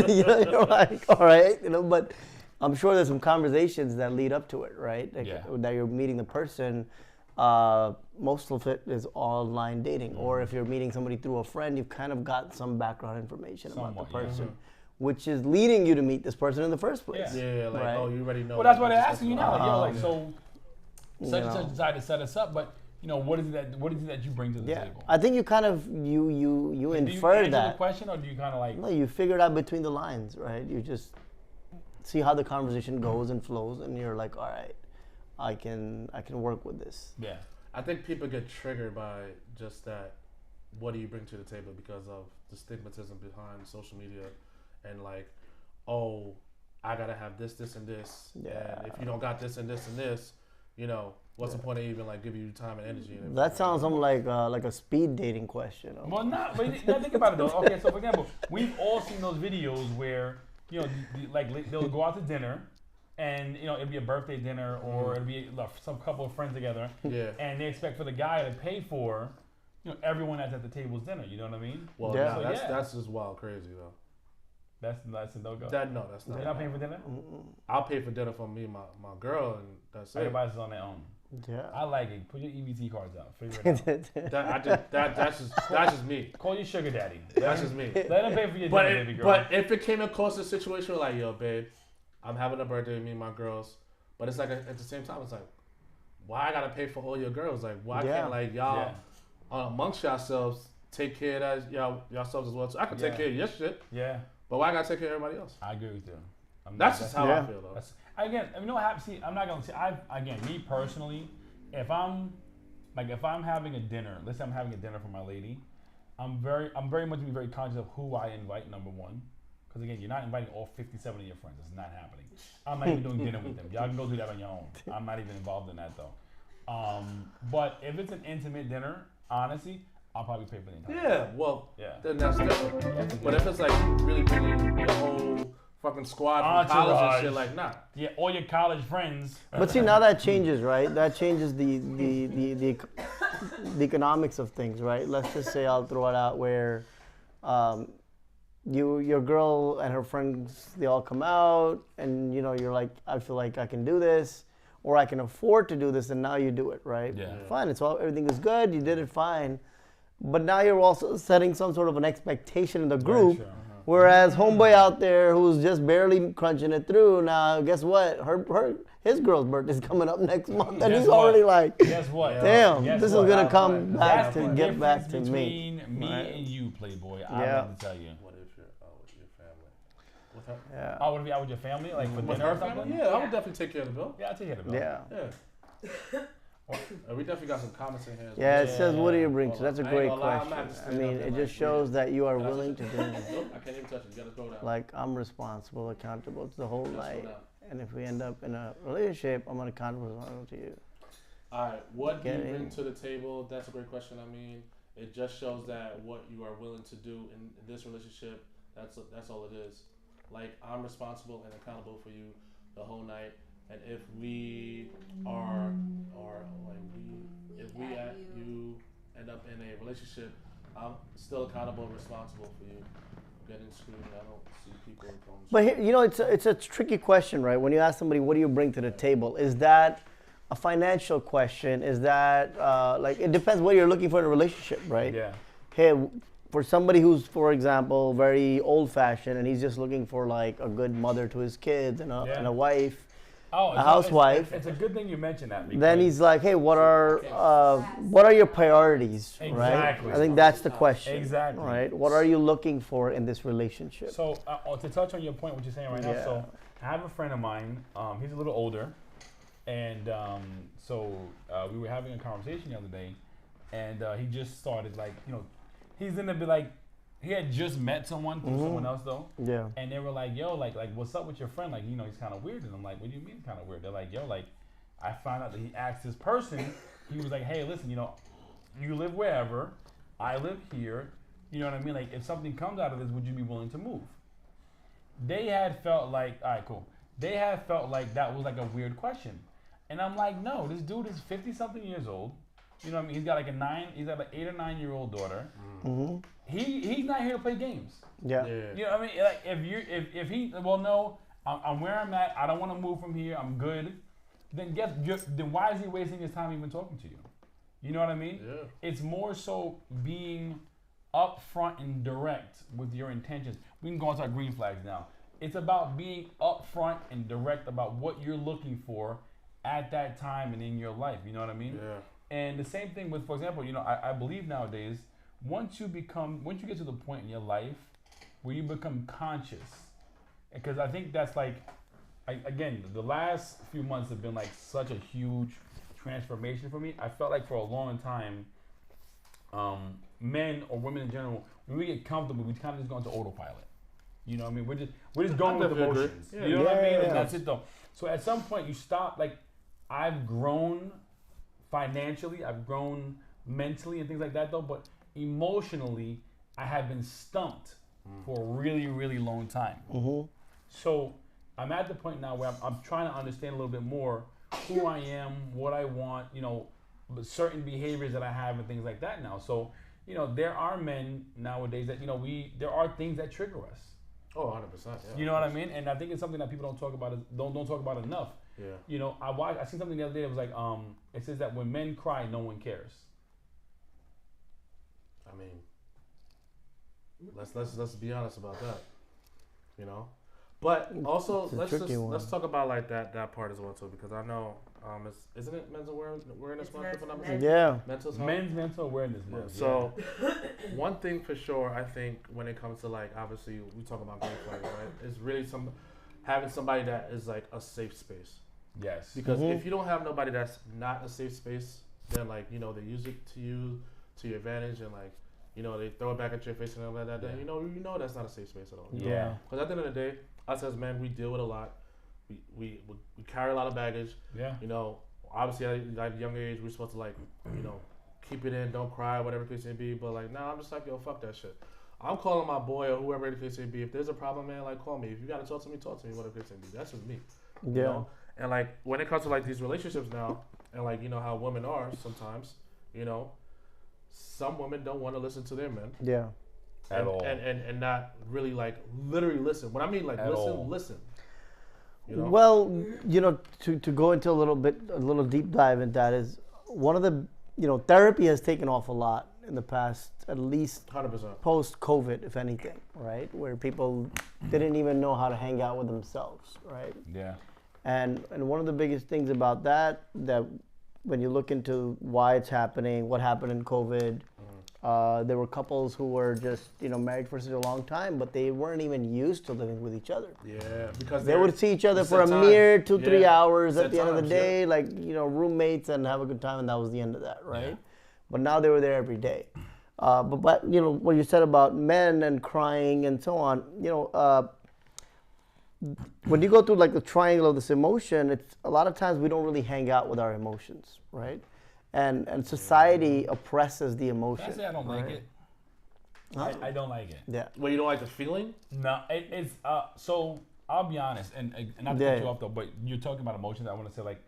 You're like, all right, but I'm sure there's some conversations that lead up to it, right? Like, that you're meeting the person. Most of it is online dating, or if you're meeting somebody through a friend, you've kind of got some background information about the person. Which is leading you to meet this person in the first place. Yeah, like, right? oh, you already know. Well, that's why they're asking you now. Yo, like, Yeah. so such and such decided to set us up, but you know, what is it that you bring to the table? I think you kind of you do infer you answer that. the question, or do you kind of like? No, you figure it out between the lines, right? You just see how the conversation goes and flows, and you're like, all right, I can work with this. Yeah. I think people get triggered by just that. What do you bring to the table because of the stigmatism behind social media, and like, oh, I gotta have this, this, and this. Yeah. And if you don't got this and this and this, you know, what's the point of even like giving you time and energy? And That sounds something like a speed dating question. Well, not. But now think about it though. Okay, so for example, we've all seen those videos where you know, like they'll go out to dinner. And you know it'll be a birthday dinner, or it'll be some couple of friends together. Yeah. And they expect for the guy to pay for, you know, everyone that's at the table's dinner. You know what I mean? Well, Yeah. no, So, that's just wild crazy though. That's a no go. That's not. You're not paying for dinner? I'll pay for dinner for me and my girl, and that's it. Everybody's on their own. Yeah. I like it. Put your EBT cards out. Figure it out. That's just me. Call your sugar daddy. That's just me. Let him pay for your dinner, baby girl. But if it came across to a situation where like, yo, babe, I'm having a birthday with me and my girls, but it's like at the same time, it's like, why I gotta pay for all your girls? Like, why can't like y'all amongst yourselves take care of that yourselves as well? So I can take care of your shit. Yeah. But why I gotta take care of everybody else? I agree with you. That's just how I feel though. Again, you know what happens? See, I'm not gonna say. Me personally, if I'm having a dinner, let's say I'm having a dinner for my lady, I'm very much very conscious of who I invite. Number one, because again, you're not inviting all 57 of your friends. It's not happening. I'm not even doing dinner with them. Y'all can go do that on your own. I'm not even involved in that though. But if it's an intimate dinner, honestly, I'll probably pay for the entire. Yeah, well, then that's different. But if it's like really bringing your whole fucking squad from college and shit, like, nah. Yeah, all your college friends. But see, now that changes, right? That changes the economics of things, right? Let's just say I'll throw it out where your girl and her friends, they all come out, and you know you're like, I feel like I can do this, or I can afford to do this, and now you do it, right? Yeah. Fine, everything is good, you did it fine, but now you're also setting some sort of an expectation in the group. Sure. Whereas homeboy out there who's just barely crunching it through, now guess what? His girl's birthday's coming up next month, and he's already like, guess what? damn, Guess this what? is gonna come That's back the to get back to difference me. between me Right. and you, Playboy. I Yeah. have to tell you. What if you're out with your family? With her? Yeah. Oh, would it be out with your family, like for With dinner her or something? family? Yeah, I would definitely take care of the bill. Yeah, I'll take care of the bill. Yeah. Yeah. We definitely got some comments in here. as Yeah, well. it says, what do you bring? Hold So that's a on. I ain't great gonna lie, I'm gonna question. have to I stand mean, up it and, just like, shows that you are Can I willing to touch do it? Nope, I can't even touch it. You gotta throw it out. like I'm responsible, accountable to the whole Just night. slow down. And if we end up in a relationship, I'm gonna accountable to you. All right, what do you Getting- bring to the table? That's a great question. I mean, it just shows that what you are willing to do in this relationship. That's all it is. Like, I'm responsible and accountable for you the whole night. And if we are, or like you end up in a relationship, I'm still accountable and responsible for you. Getting screwed, I don't see people going. But here, you know, it's a tricky question, right? When you ask somebody, what do you bring to the table? Is that a financial question? Is that like, it depends what you're looking for in a relationship, right? Yeah. Hey, for somebody who's, for example, very old-fashioned and he's just looking for like a good mother to his kids and a wife, a housewife. It's a good thing you mentioned that. Then he's like, hey, what are your priorities, right? Exactly. I think that's the question. Exactly. Right? What are you looking for in this relationship? So to touch on your point, what you're saying right now. Yeah. So I have a friend of mine. He's a little older, and we were having a conversation the other day, and he just started like, you know, he's in the like. He had just met someone through someone else though. Yeah. And they were like, yo, like what's up with your friend? Like, you know, he's kind of weird. And I'm like, what do you mean kind of weird? They're like, yo, like, I found out that he asked this person, he was like, hey, listen, you know, you live wherever, I live here. You know what I mean? Like, if something comes out of this, would you be willing to move? They had felt like, all right, cool. they have felt like that was like a weird question. And I'm like, no, this dude is 50 something years old. You know what I mean? He's got like he's got an 8 or 9 year old daughter. Mm-hmm. He's not here to play games. Yeah. You know what I mean? Like if he, well, no, I'm where I'm at. I don't want to move from here. I'm good. Then then why is he wasting his time even talking to you? You know what I mean? Yeah. It's more so being upfront and direct with your intentions. We can go into our green flags now. It's about being upfront and direct about what you're looking for at that time and in your life. You know what I mean? Yeah. And the same thing with, for example, you know, I believe nowadays, once you get to the point in your life where you become conscious, because I think that's like, again, the last few months have been like such a huge transformation for me. I felt like for a long time, men or women in general, when we get comfortable, we kind of just go into autopilot. You know what I mean? We're just going with emotions. Yeah. You know what I mean? And that's it though. So at some point you stop. Like, I've grown financially, I've grown mentally and things like that though, but emotionally I have been stumped for a really, really long time. Mm-hmm. So I'm at the point now where I'm trying to understand a little bit more who I am, what I want, you know, certain behaviors that I have and things like that now. So, you know, there are men nowadays that, you know, there are things that trigger us. Oh, 100%. Yeah, you know what I mean? And I think it's something that people don't talk about enough. Yeah. You know, I seen something the other day that was like, it says that when men cry, no one cares. I mean, let's be honest about that. You know? But also let's talk about like that part as well too, because I know isn't it Men's Awareness Month if I'm not mistaken? Yeah. Men's Mental Awareness Month. Yeah. So one thing for sure, I think when it comes to like, obviously we talk about green flags, right? It's really having somebody that is like a safe space. Yes. Because if you don't have nobody that's not a safe space, then like, you know, they use it to your advantage, and like, you know, they throw it back at your face and all that. Then you know that's not a safe space at all. Yeah. Because at the end of the day, us as men, we deal with a lot. We carry a lot of baggage. Yeah. You know, obviously at a young age, we're supposed to like, you know, keep it in, don't cry, whatever the case may be. But like, nah, I'm just like, yo, fuck that shit. I'm calling my boy or whoever the case may be. If there's a problem, man, like, call me. If you gotta talk to me, whatever the case may be. That's just me. Yeah. You know? And like, when it comes to like these relationships now, and like, you know how women are sometimes, you know, some women don't want to listen to their men. Yeah. At all. And not really like literally listen. When I mean like listen. You know? Well, you know, to go into a little deep dive into that is one of the, you know, therapy has taken off a lot in the past, at least 100%. Post-COVID, if anything, right? Where people didn't even know how to hang out with themselves, right? Yeah. And one of the biggest things about that when you look into why it's happening, what happened in COVID, there were couples who were just, you know, married for such a long time, but they weren't even used to living with each other. Yeah, because they would see each other for a mere 2-3 hours at the end of the day, yeah. like, you know, roommates, and have a good time, and that was the end of that, right? Yeah. But now they were there every day. But you know, what you said about men and crying and so on, you know, when you go through like the triangle of this emotion, it's a lot of times we don't really hang out with our emotions, right? And society oppresses the emotion. I don't like it. I don't like it. Yeah. Well, you don't like the feeling? No, it's so I'll be honest, and not to cut you off though, but you're talking about emotions. I want to say, like,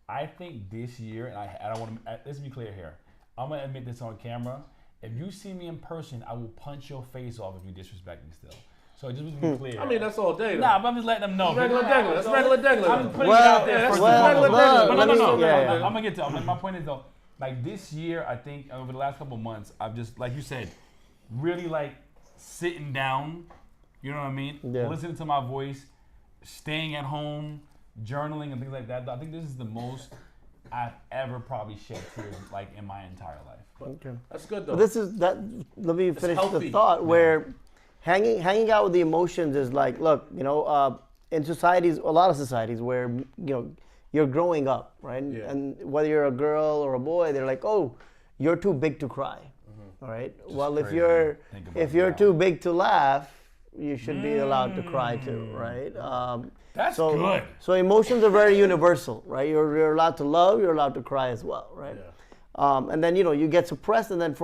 I think this year, and I don't want to. Let's be clear here. I'm gonna admit this on camera. If you see me in person, I will punch your face off if you disrespect me still. So just to be clear. I mean, that's all day. Though. Nah, but I'm just letting them know. Regular Degler. That's regular Degler. I'm putting it out there. That's regular Degler. No. I'm gonna get to it. My point is though, like this year, I think over the last couple of months, I've just, like you said, really like sitting down. You know what I mean? Yeah. Listening to my voice, staying at home, journaling and things like that. I think this is the most I've ever probably shed tears like in my entire life. Okay. That's good though. But this is that. Let me finish healthy. the thought. Where hanging out with the emotions is like, look, you know, in societies, a lot of societies where, you know, you're growing up, right? Yeah. And whether you're a girl or a boy, they're like, oh, you're too big to cry, all right? Well, if you're too big to laugh, you should be allowed to cry too, right? That's good. So emotions are very universal, right? You're allowed to love, you're allowed to cry as well, right? Yeah. And then, you know, you get suppressed, and then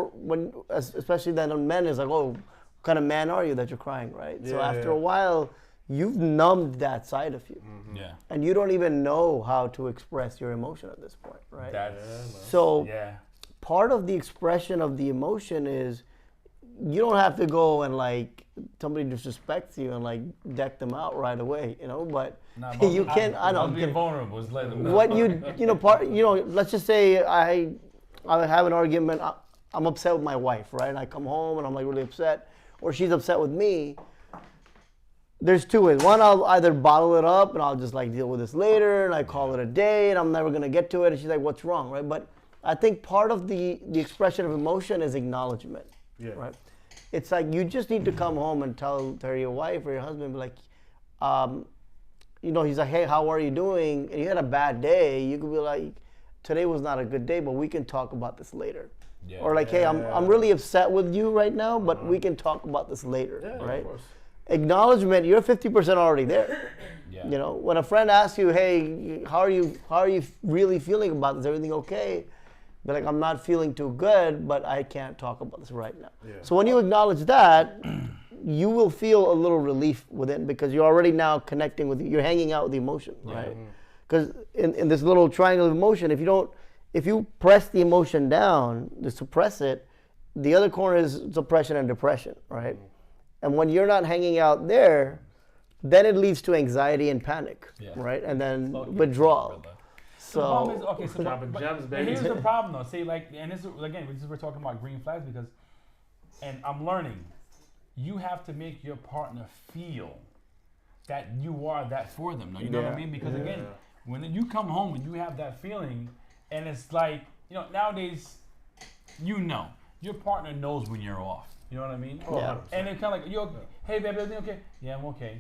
especially then on men, it's like, oh, what kind of man are you that you're crying, right? So after a while, you've numbed that side of you. Yeah. And you don't even know how to express your emotion at this point, right? That's So yeah. part of the expression of the emotion is you don't have to go and like somebody disrespects you and like deck them out right away, you know, but Nah, you can I I'm don't being vulnerable. Just let them know. what let's just say I have an argument, I'm upset with my wife, right? And I come home and I'm like really upset, or she's upset with me. There's two ways. One, I'll either bottle it up and I'll just like deal with this later and I call it a day and I'm never gonna get to it. And she's like, what's wrong, right? But I think part of the expression of emotion is acknowledgement, right? It's like you just need to come home and tell your wife or your husband, be like, he's like, hey, how are you doing? And you had a bad day. You could be like, today was not a good day, but we can talk about this later. Yeah. Or like, hey, I'm really upset with you right now, but we can talk about this later, right? Of course. Acknowledgement, you're 50% already there. Yeah. You know, when a friend asks you, hey, how are you really feeling about this? Everything okay? Be like, I'm not feeling too good, but I can't talk about this right now. Yeah. So when you acknowledge that, you will feel a little relief within because you're already now connecting with, you're hanging out with the emotion, right? Because in this little triangle of emotion, if you press the emotion down to suppress it, the other corner is suppression and depression, right? And when you're not hanging out there, then it leads to anxiety and panic, right? And then withdrawal. So the problem is, okay, so but here's the problem though. See, like, and this is, again, we're talking about green flags because, and I'm learning, you have to make your partner feel that you are that for them. No, you know what I mean? Because again, when you come home and you have that feeling, and it's like, nowadays, your partner knows when you're off. You know what I mean? Yeah. And it's kind of like, hey, babe, everything okay? Yeah, I'm okay.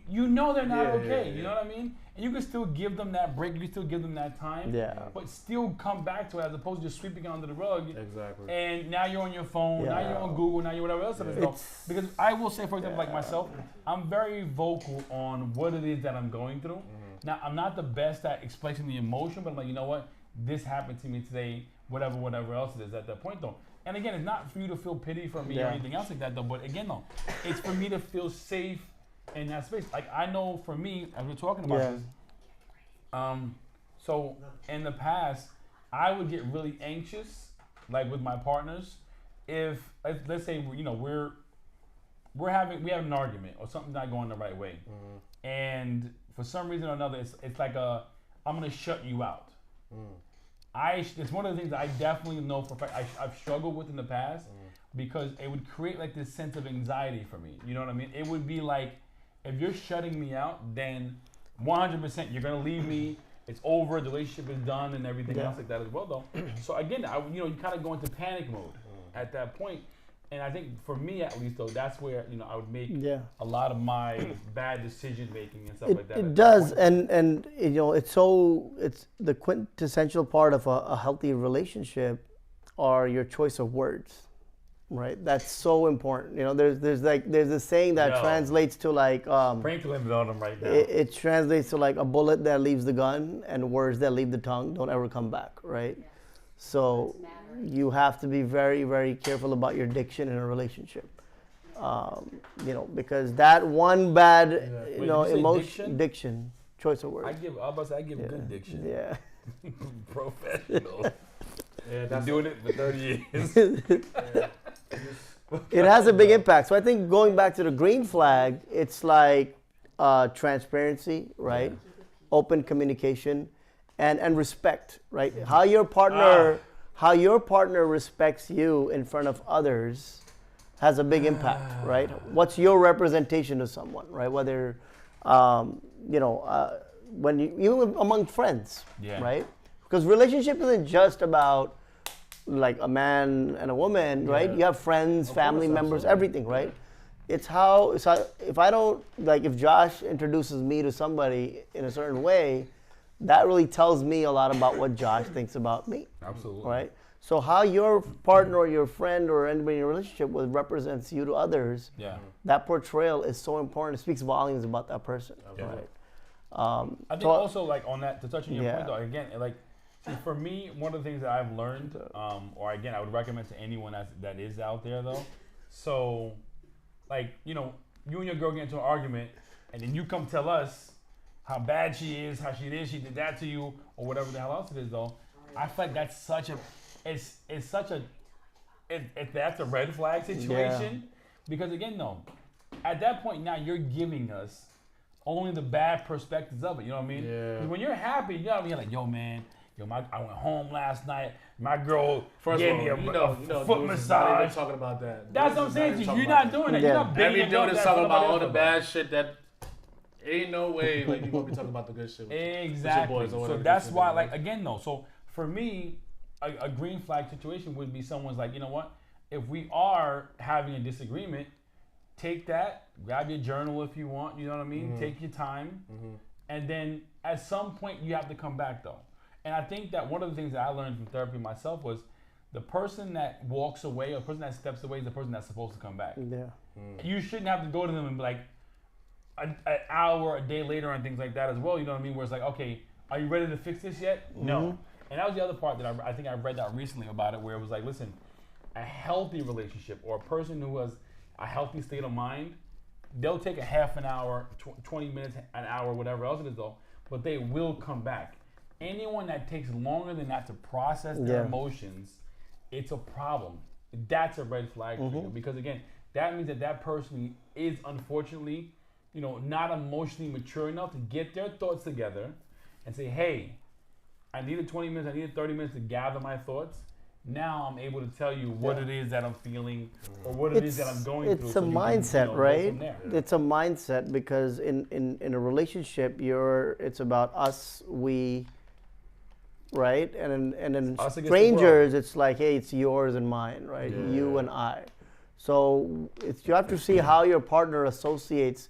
You know they're not okay. You know what I mean? And you can still give them that break. You can still give them that time. Yeah. But still come back to it as opposed to just sweeping it under the rug. Exactly. And now you're on your phone. Yeah. Now you're on Google. Now you're whatever else it is. Because I will say, for example, like myself, I'm very vocal on what it is that I'm going through. Now, I'm not the best at expressing the emotion, but I'm like, you know what? This happened to me today. Whatever else it is at that point, though. And again, it's not for you to feel pity for me or anything else like that, though. But again, though, it's for me to feel safe in that space. Like, I know for me, as we're talking about this, so in the past, I would get really anxious, like with my partners, if let's say we have an argument or something's not going the right way, and for some reason or another, it's like I'm gonna shut you out. It's one of the things that I definitely know for a fact I've struggled with in the past because it would create like this sense of anxiety for me. You know what I mean? It would be like, if you're shutting me out, then 100% you're gonna leave me. It's over. The relationship is done, and everything else like that as well, though. So again, you kind of go into panic mode at that point. And I think for me, at least, though, that's where I would make a lot of my bad decision making and stuff like that. It does, and it's the quintessential part of a healthy relationship are your choice of words. Right, that's so important. There's this saying that translates to like sprinkling on them right now. It translates to like a bullet that leaves the gun and words that leave the tongue don't ever come back. Right, so you have to be very, very careful about your diction in a relationship. Because that one bad diction, choice of words. I give good diction. Yeah, professional. Yeah, that's doing it for 30 years. It has a big impact. So I think going back to the green flag, it's like transparency, right? Open communication, and respect, right? How your partner respects you in front of others has a big impact, right? What's your representation to someone, right? Whether when even among friends, right? Because relationship isn't just about like a man and a woman, right? You have friends, family members, everything, right? It's how if I don't, like, if Josh introduces me to somebody in a certain way, that really tells me a lot about what Josh thinks about me. Absolutely. Right? So how your partner or your friend or anybody in a relationship with represents you to others, that portrayal is so important. It speaks volumes about that person. Right? I think also, like, on that, to touch on your point, though, again, like, for me, one of the things that I've learned, or again, I would recommend to anyone that is out there, though. So, like, you and your girl get into an argument, and then you come tell us how bad she is, how she did that to you, or whatever the hell else it is, though. I feel like that's such a, that's a red flag situation. Yeah. Because again, no, at that point now you're giving us only the bad perspectives of it. You know what I mean? Yeah. When you're happy, you know what I mean? You're like, yo, man, I went home last night. My girl gave me a foot massage. Not even talking about that. That's what I'm saying. You're not doing that. You're not every dude is talking about all the bad shit that ain't no way like you gonna be talking about the good shit. Exactly. With your boys or so that's why, like, again, though. So for me, a green flag situation would be someone's like, you know what? If we are having a disagreement, take that, grab your journal if you want. You know what I mean? Mm-hmm. Take your time, and then at some point you have to come back though. And I think that one of the things that I learned from therapy myself was the person that walks away or the person that steps away is the person that's supposed to come back. Yeah. You shouldn't have to go to them and be like an hour, a day later and things like that as well. You know what I mean? Where it's like, okay, are you ready to fix this yet? Mm-hmm. No. And that was the other part that I think I read that recently about it, where it was like, listen, a healthy relationship or a person who has a healthy state of mind, they'll take a half an hour, 20 minutes, an hour, whatever else it is though, but they will come back. Anyone that takes longer than that to process their emotions, it's a problem. That's a red flag for you. Because again, that means that person is unfortunately, not emotionally mature enough to get their thoughts together and say, hey, I needed 20 minutes, I needed 30 minutes to gather my thoughts. Now I'm able to tell you what it is that I'm feeling or what it is that I'm going through. It's a mindset, right? It's a mindset because in a relationship, it's about us, we, right? And in strangers, it's like, hey, it's yours and mine, right? Yeah. You and I. So you have to see how your partner associates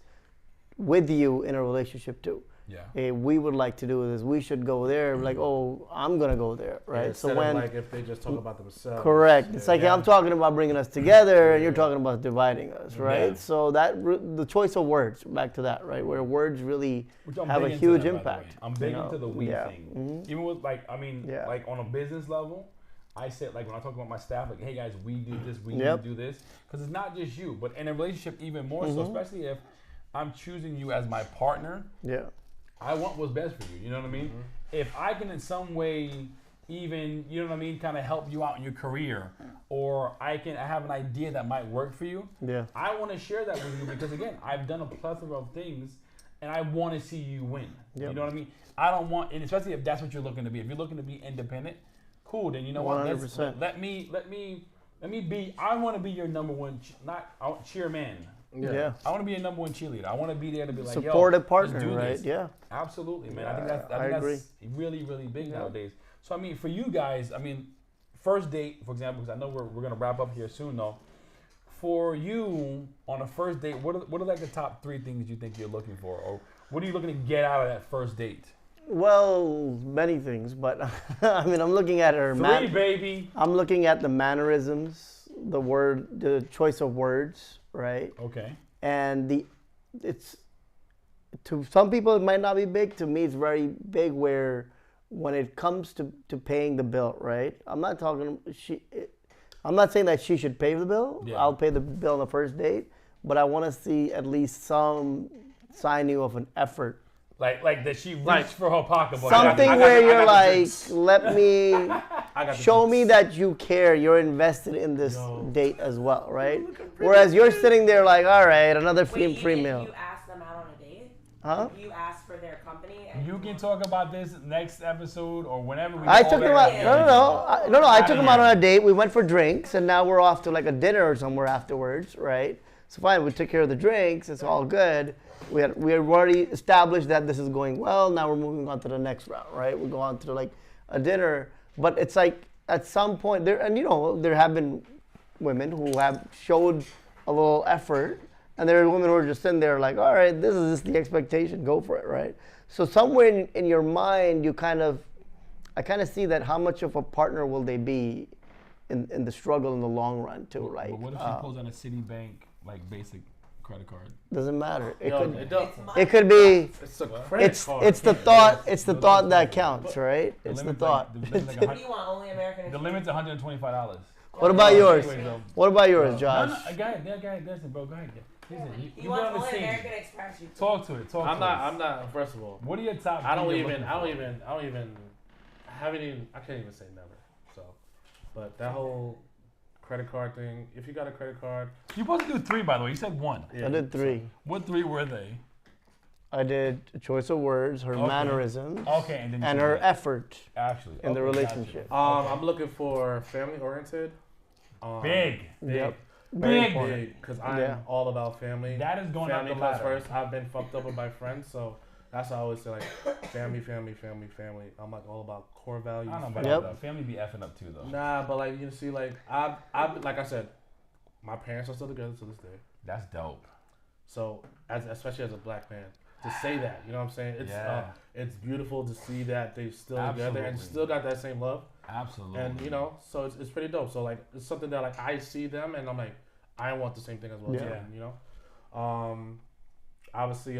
with you in a relationship too. Yeah. Hey, we would like to do this. We should go there. Like, oh, I'm gonna go there, right? Yeah, so when like if they just talk about themselves. Correct. It's like I'm talking about bringing us together, and you're talking about dividing us, right? Yeah. So the choice of words, back to that, right? Where words really have a huge impact. I'm big into the we thing. Mm-hmm. Even with like on a business level, I said like when I talk about my staff, like, hey guys, we do this, we need to do this, because it's not just you, but in a relationship even more so, especially if I'm choosing you as my partner. Yeah. I want what's best for you, you know what I mean? Mm-hmm. If I can in some way even, you know what I mean, kind of help you out in your career, or I have an idea that might work for you, I want to share that with you because again, I've done a plethora of things and I want to see you win. Yep. You know what I mean? I don't want, and especially if that's what you're looking to be. If you're looking to be independent, cool, then you know 100%. What? Let me be, I want to be your number one, cheerman. Yeah. I want to be a number one cheerleader. I want to be there to be like, supportive partner, right? This. Yeah. Absolutely, man. I think that's really, really big nowadays. So, I mean, for you guys, first date, for example, because I know we're going to wrap up here soon, though. For you, on a first date, what are like the top 3 things you think you're looking for? Or what are you looking to get out of that first date? Well, many things, but I'm looking at her. 3, baby. I'm looking at the mannerisms, the choice of words. Right. Okay. And it's to some people it might not be big. To me, it's very big. Where when it comes to paying the bill, right? I'm not saying that she should pay the bill. Yeah. I'll pay the bill on the first date, but I want to see at least some signing of an effort. Like that she reached for her pocketbook. Something where you're like, let me show me that you care. You're invested in this date as well, right? Whereas you're sitting there like, all right, another free meal. You ask them out on a date? Huh? You ask for their company? You can talk about this next episode or whenever we I took them out. No. I took them out on a date. We went for drinks, and now we're off to like a dinner or somewhere afterwards, right? So fine, we took care of the drinks. It's all good. We had already established that this is going well. Now we're moving on to the next round, right? We go on to like a dinner, but it's like at some point there have been women who have showed a little effort, and there are women who are just sitting there like, all right, this is just the expectation, go for it, right? So somewhere in your mind, I kind of see that how much of a partner will they be in the struggle in the long run too, right? But what if she pulls on a Citibank like basic credit card? Doesn't matter. It could be. It's a credit card. It's the thought. It's the thought that counts, right? It's the thought. What do you want? Only American. The limit's $125. What about yours? What about yours, Josh? No, go ahead, listen, bro. Go ahead. He you wants on the only scene. American Express. You Talk to it. I'm not. First of all, What are your top? I three can't you're looking even say never. So, but that whole credit card thing. If you got a credit card, for? You supposed to do 3, by the way. You said 1. yeah, I did 3. What 3 were they? I did a choice of words, her Okay. mannerisms, Okay, and then you and said her it. effort Actually in the okay, relationship. gotcha. I'm looking for family oriented. Big. Yep. Big. Because I'm Yeah. all about family. That is going Family up the comes ladder. first. I've been fucked up with my friends, so that's why I always say like family. I'm like all about core values. I don't know about Yep. that. Family be effing up too, though. Nah, but like you see, like I like I said, my parents are still together to this day. That's dope. So especially as a black man, to say that, you know what I'm saying? It's beautiful to see that they still together and Absolutely. still got that same love. Absolutely. And you know, so it's pretty dope. So like it's something that like I see them and I'm like, I want the same thing as well. Yeah. Too, you know, obviously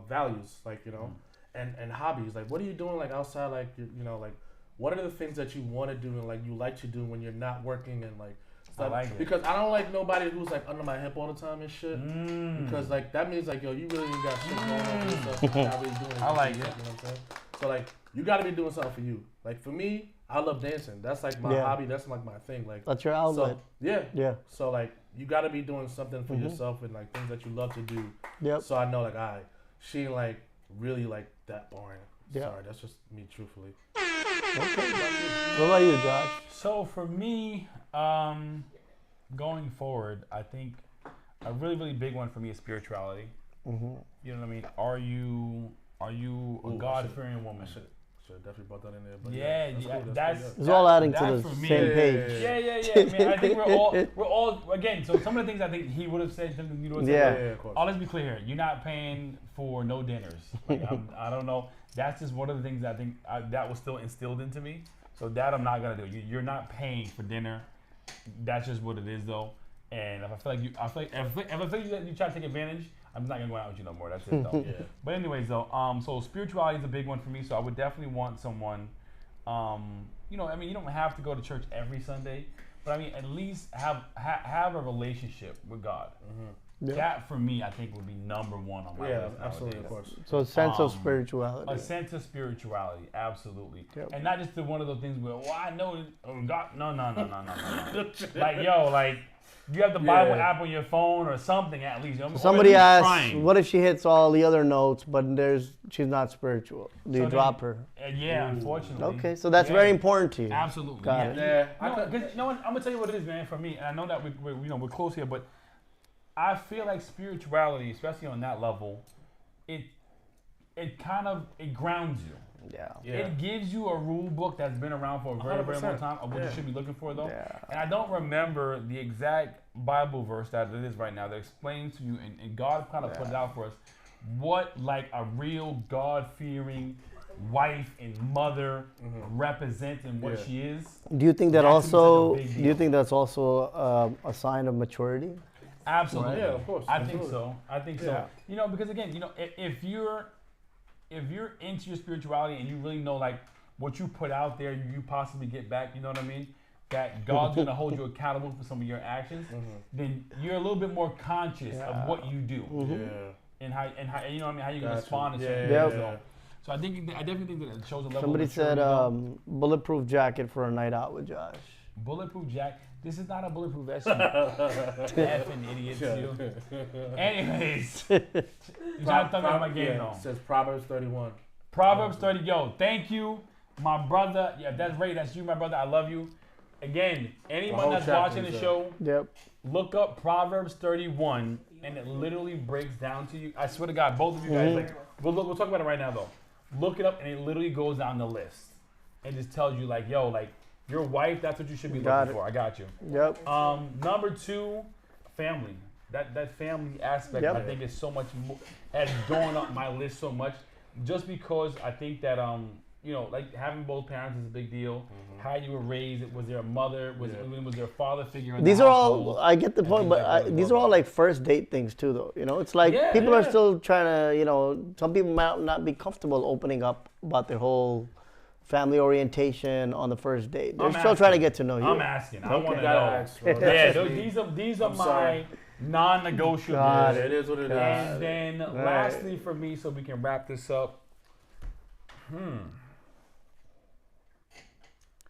values like you know, and hobbies. Like what are you doing like outside? Like you know like what are the things that you want to do and like you like to do when you're not working and like. I like it. Because I don't like nobody who's like under my hip all the time and shit. Because like that means like yo, you really ain't got shit going on with yourself. You're not really doing anything. I like for it. yourself, you know what I'm saying? So like you gotta be doing something for you. Like for me, I love dancing. That's like my Yeah. hobby. That's like my thing. Like That's your outlet. so yeah. Yeah. So like you gotta be doing something for yourself and like things that you love to do. Yep. So I know like she ain't like really like that boring. Yeah. Sorry, that's just me truthfully. Okay. What about you, Josh? So for me, going forward, I think a really, really big one for me is spirituality. Mm-hmm. You know what I mean? Are you a Ooh, God-fearing woman? I should have definitely brought that in there. But Yeah, that's yeah, cool, that's pretty good. It's all adding to that's the for me. same page. Yeah. I mean, I think we're all again. So some of the things I think he would have said, something you would have Yeah. said. Yeah, of course. Let's be clear here. You're not paying for no dinners. Like, I don't know. That's just one of the things I think that was still instilled into me. So that I'm not gonna do. You're not paying for dinner. That's just what it is, though. And if I feel like you try to take advantage, I'm just not gonna go out with you no more. That's it, though. Yeah. But anyways, though, so spirituality is a big one for me. So I would definitely want someone. You know, I mean, you don't have to go to church every Sunday, but I mean, at least have a relationship with God. Yeah. That for me, I think would be number one on my Yeah, list. absolutely, of nowadays. course. So a sense of Um, spirituality. A sense of spirituality, absolutely, Yep. and not just one of those things where, well, I know God. No. Like, yo, like you have the Bible Yeah. app on your phone or something at least. Or Somebody at least asks, trying. what if she hits all the other notes, but she's not spiritual? Do you So drop then- her? Yeah, unfortunately. Okay, so that's Yeah. very important to you. Absolutely. Got yeah. it. Yeah, I No, could- 'cause you know what? I'm gonna tell you what it is, man. For me, and I know that we're close here, but I feel like spirituality, especially on that level, it grounds you. Yeah. Yeah. It gives you a rule book that's been around for a very, very long 100%. time of what you Yeah. should be looking for, though. Yeah. And I don't remember the exact Bible verse that it is right now that explains to you, and God kind of put it out for us, what like a real God-fearing wife and mother represents and what Yeah. she is. Do you think that That to me is such a also? big Do you deal. think that's also a sign of maturity? Absolutely. Yeah, of course. I think Absolutely. so. I think Yeah. so. You know, because again, you know, if you're into your spirituality and you really know like what you put out there, you possibly get back. You know what I mean? That God's gonna hold you accountable for some of your actions. Then you're a little bit more conscious of what you do Yeah. and how you know what I mean, how you're gonna Gotcha. respond to Yeah, certain yeah, things. yeah. So I definitely think that it shows a level. Somebody of said maturity, though. bulletproof jacket for a night out with Josh. Bulletproof jack. This is not a bulletproof vest. You effing idiots, you. Anyways, you trying to talk about my game though. It says Proverbs 31. Proverbs 30. Yo, thank you, my brother. Yeah, that's Ray. That's you, my brother. I love you. Again, anyone whole that's chapter watching the is show, Yep. look up Proverbs 31, and it literally breaks down to you. I swear to God, both of you guys. Like, we'll talk about it right now though. Look it up, and it literally goes down the list, and just tells you like, yo, like your wife. That's what you should be Got looking it. for. I got you. Yep. Number 2, family. That family aspect, Yep. I think, is so much has gone up my list so much, just because I think that you know, like having both parents is a big deal. How you were raised, was there a mother, was there a father figure in These the are household? all. I get the point, things but that really these go are all about like first date things too, though. You know, it's like Yeah, people are yeah. still trying to. You know, some people might not be comfortable opening up about their whole family orientation on the first date. They're I'm still trying to asking. get to know you. I'm asking. I want to Gotta know. ask, bro. Yeah, That's me. these are I'm my sorry. non-negotiable. God. Yeah, it is what it is. And then Right. lastly for me, so we can wrap this up.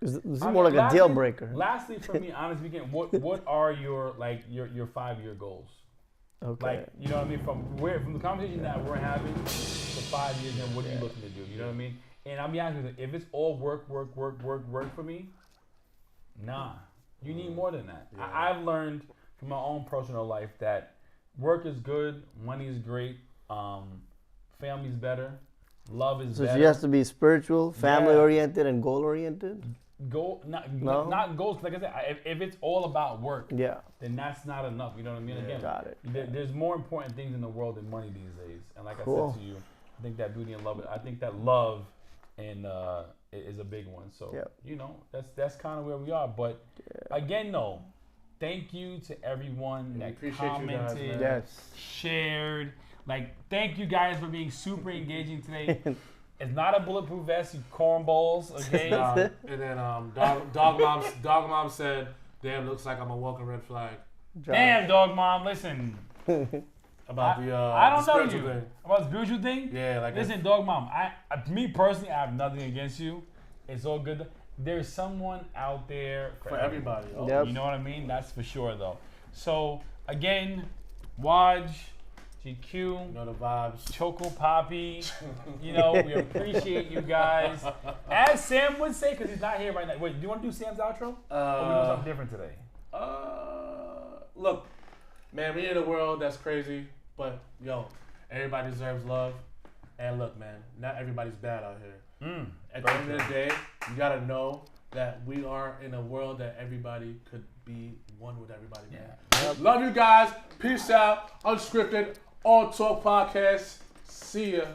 This is I mean, more like a lastly- deal breaker. Lastly for me, honestly speaking, what are your your 5-year goals? Okay. Like, you know what I mean? From the conversation that we're having for 5 years, then what are you looking to do? You know what I mean? And I'll be honest with you, if it's all work for me, nah. You need more than that. Yeah. I've learned from my own personal life that work is good, money is great, family's better, love is So better. she has to be spiritual, family oriented, and goal oriented. Not goals. Like I said, if it's all about work, Yeah. then that's not enough. You know what I mean? Yeah. Again, Got it. there's more important things in the world than money these days. And like Cool. I said to you, I think that beauty and love. I think that love and is a big one. So Yep. you know, that's kind of where we are. But again, though, thank you to everyone We that appreciate you guys, commented, man. Yes. shared. Like, thank you guys for being super engaging today. It's not a bulletproof vest, you cornballs. Okay. And then dog mom said, "Damn, looks like I'm a walking red flag." Damn, dog mom. Listen. About the I don't the know spiritual you. thing. About the spiritual thing? Yeah, like Listen, dog mom, me personally, I have nothing against you. It's all good. There's someone out there for everybody. Oh, Yep. You know what I mean? That's for sure, though. So, again, Waj, GQ, you know the vibes. Choco Poppy, you know, we appreciate you guys. As Sam would say, because he's not here right now. Wait, do you want to do Sam's outro? Or we do something different today? Look, man, we in a world that's crazy, but yo, everybody deserves love. And look, man, not everybody's bad out here. At the end of the day, you gotta know that we are in a world that everybody could be one with everybody, man. Love you guys. Peace out. Unscripted, All Talk Podcast. See ya.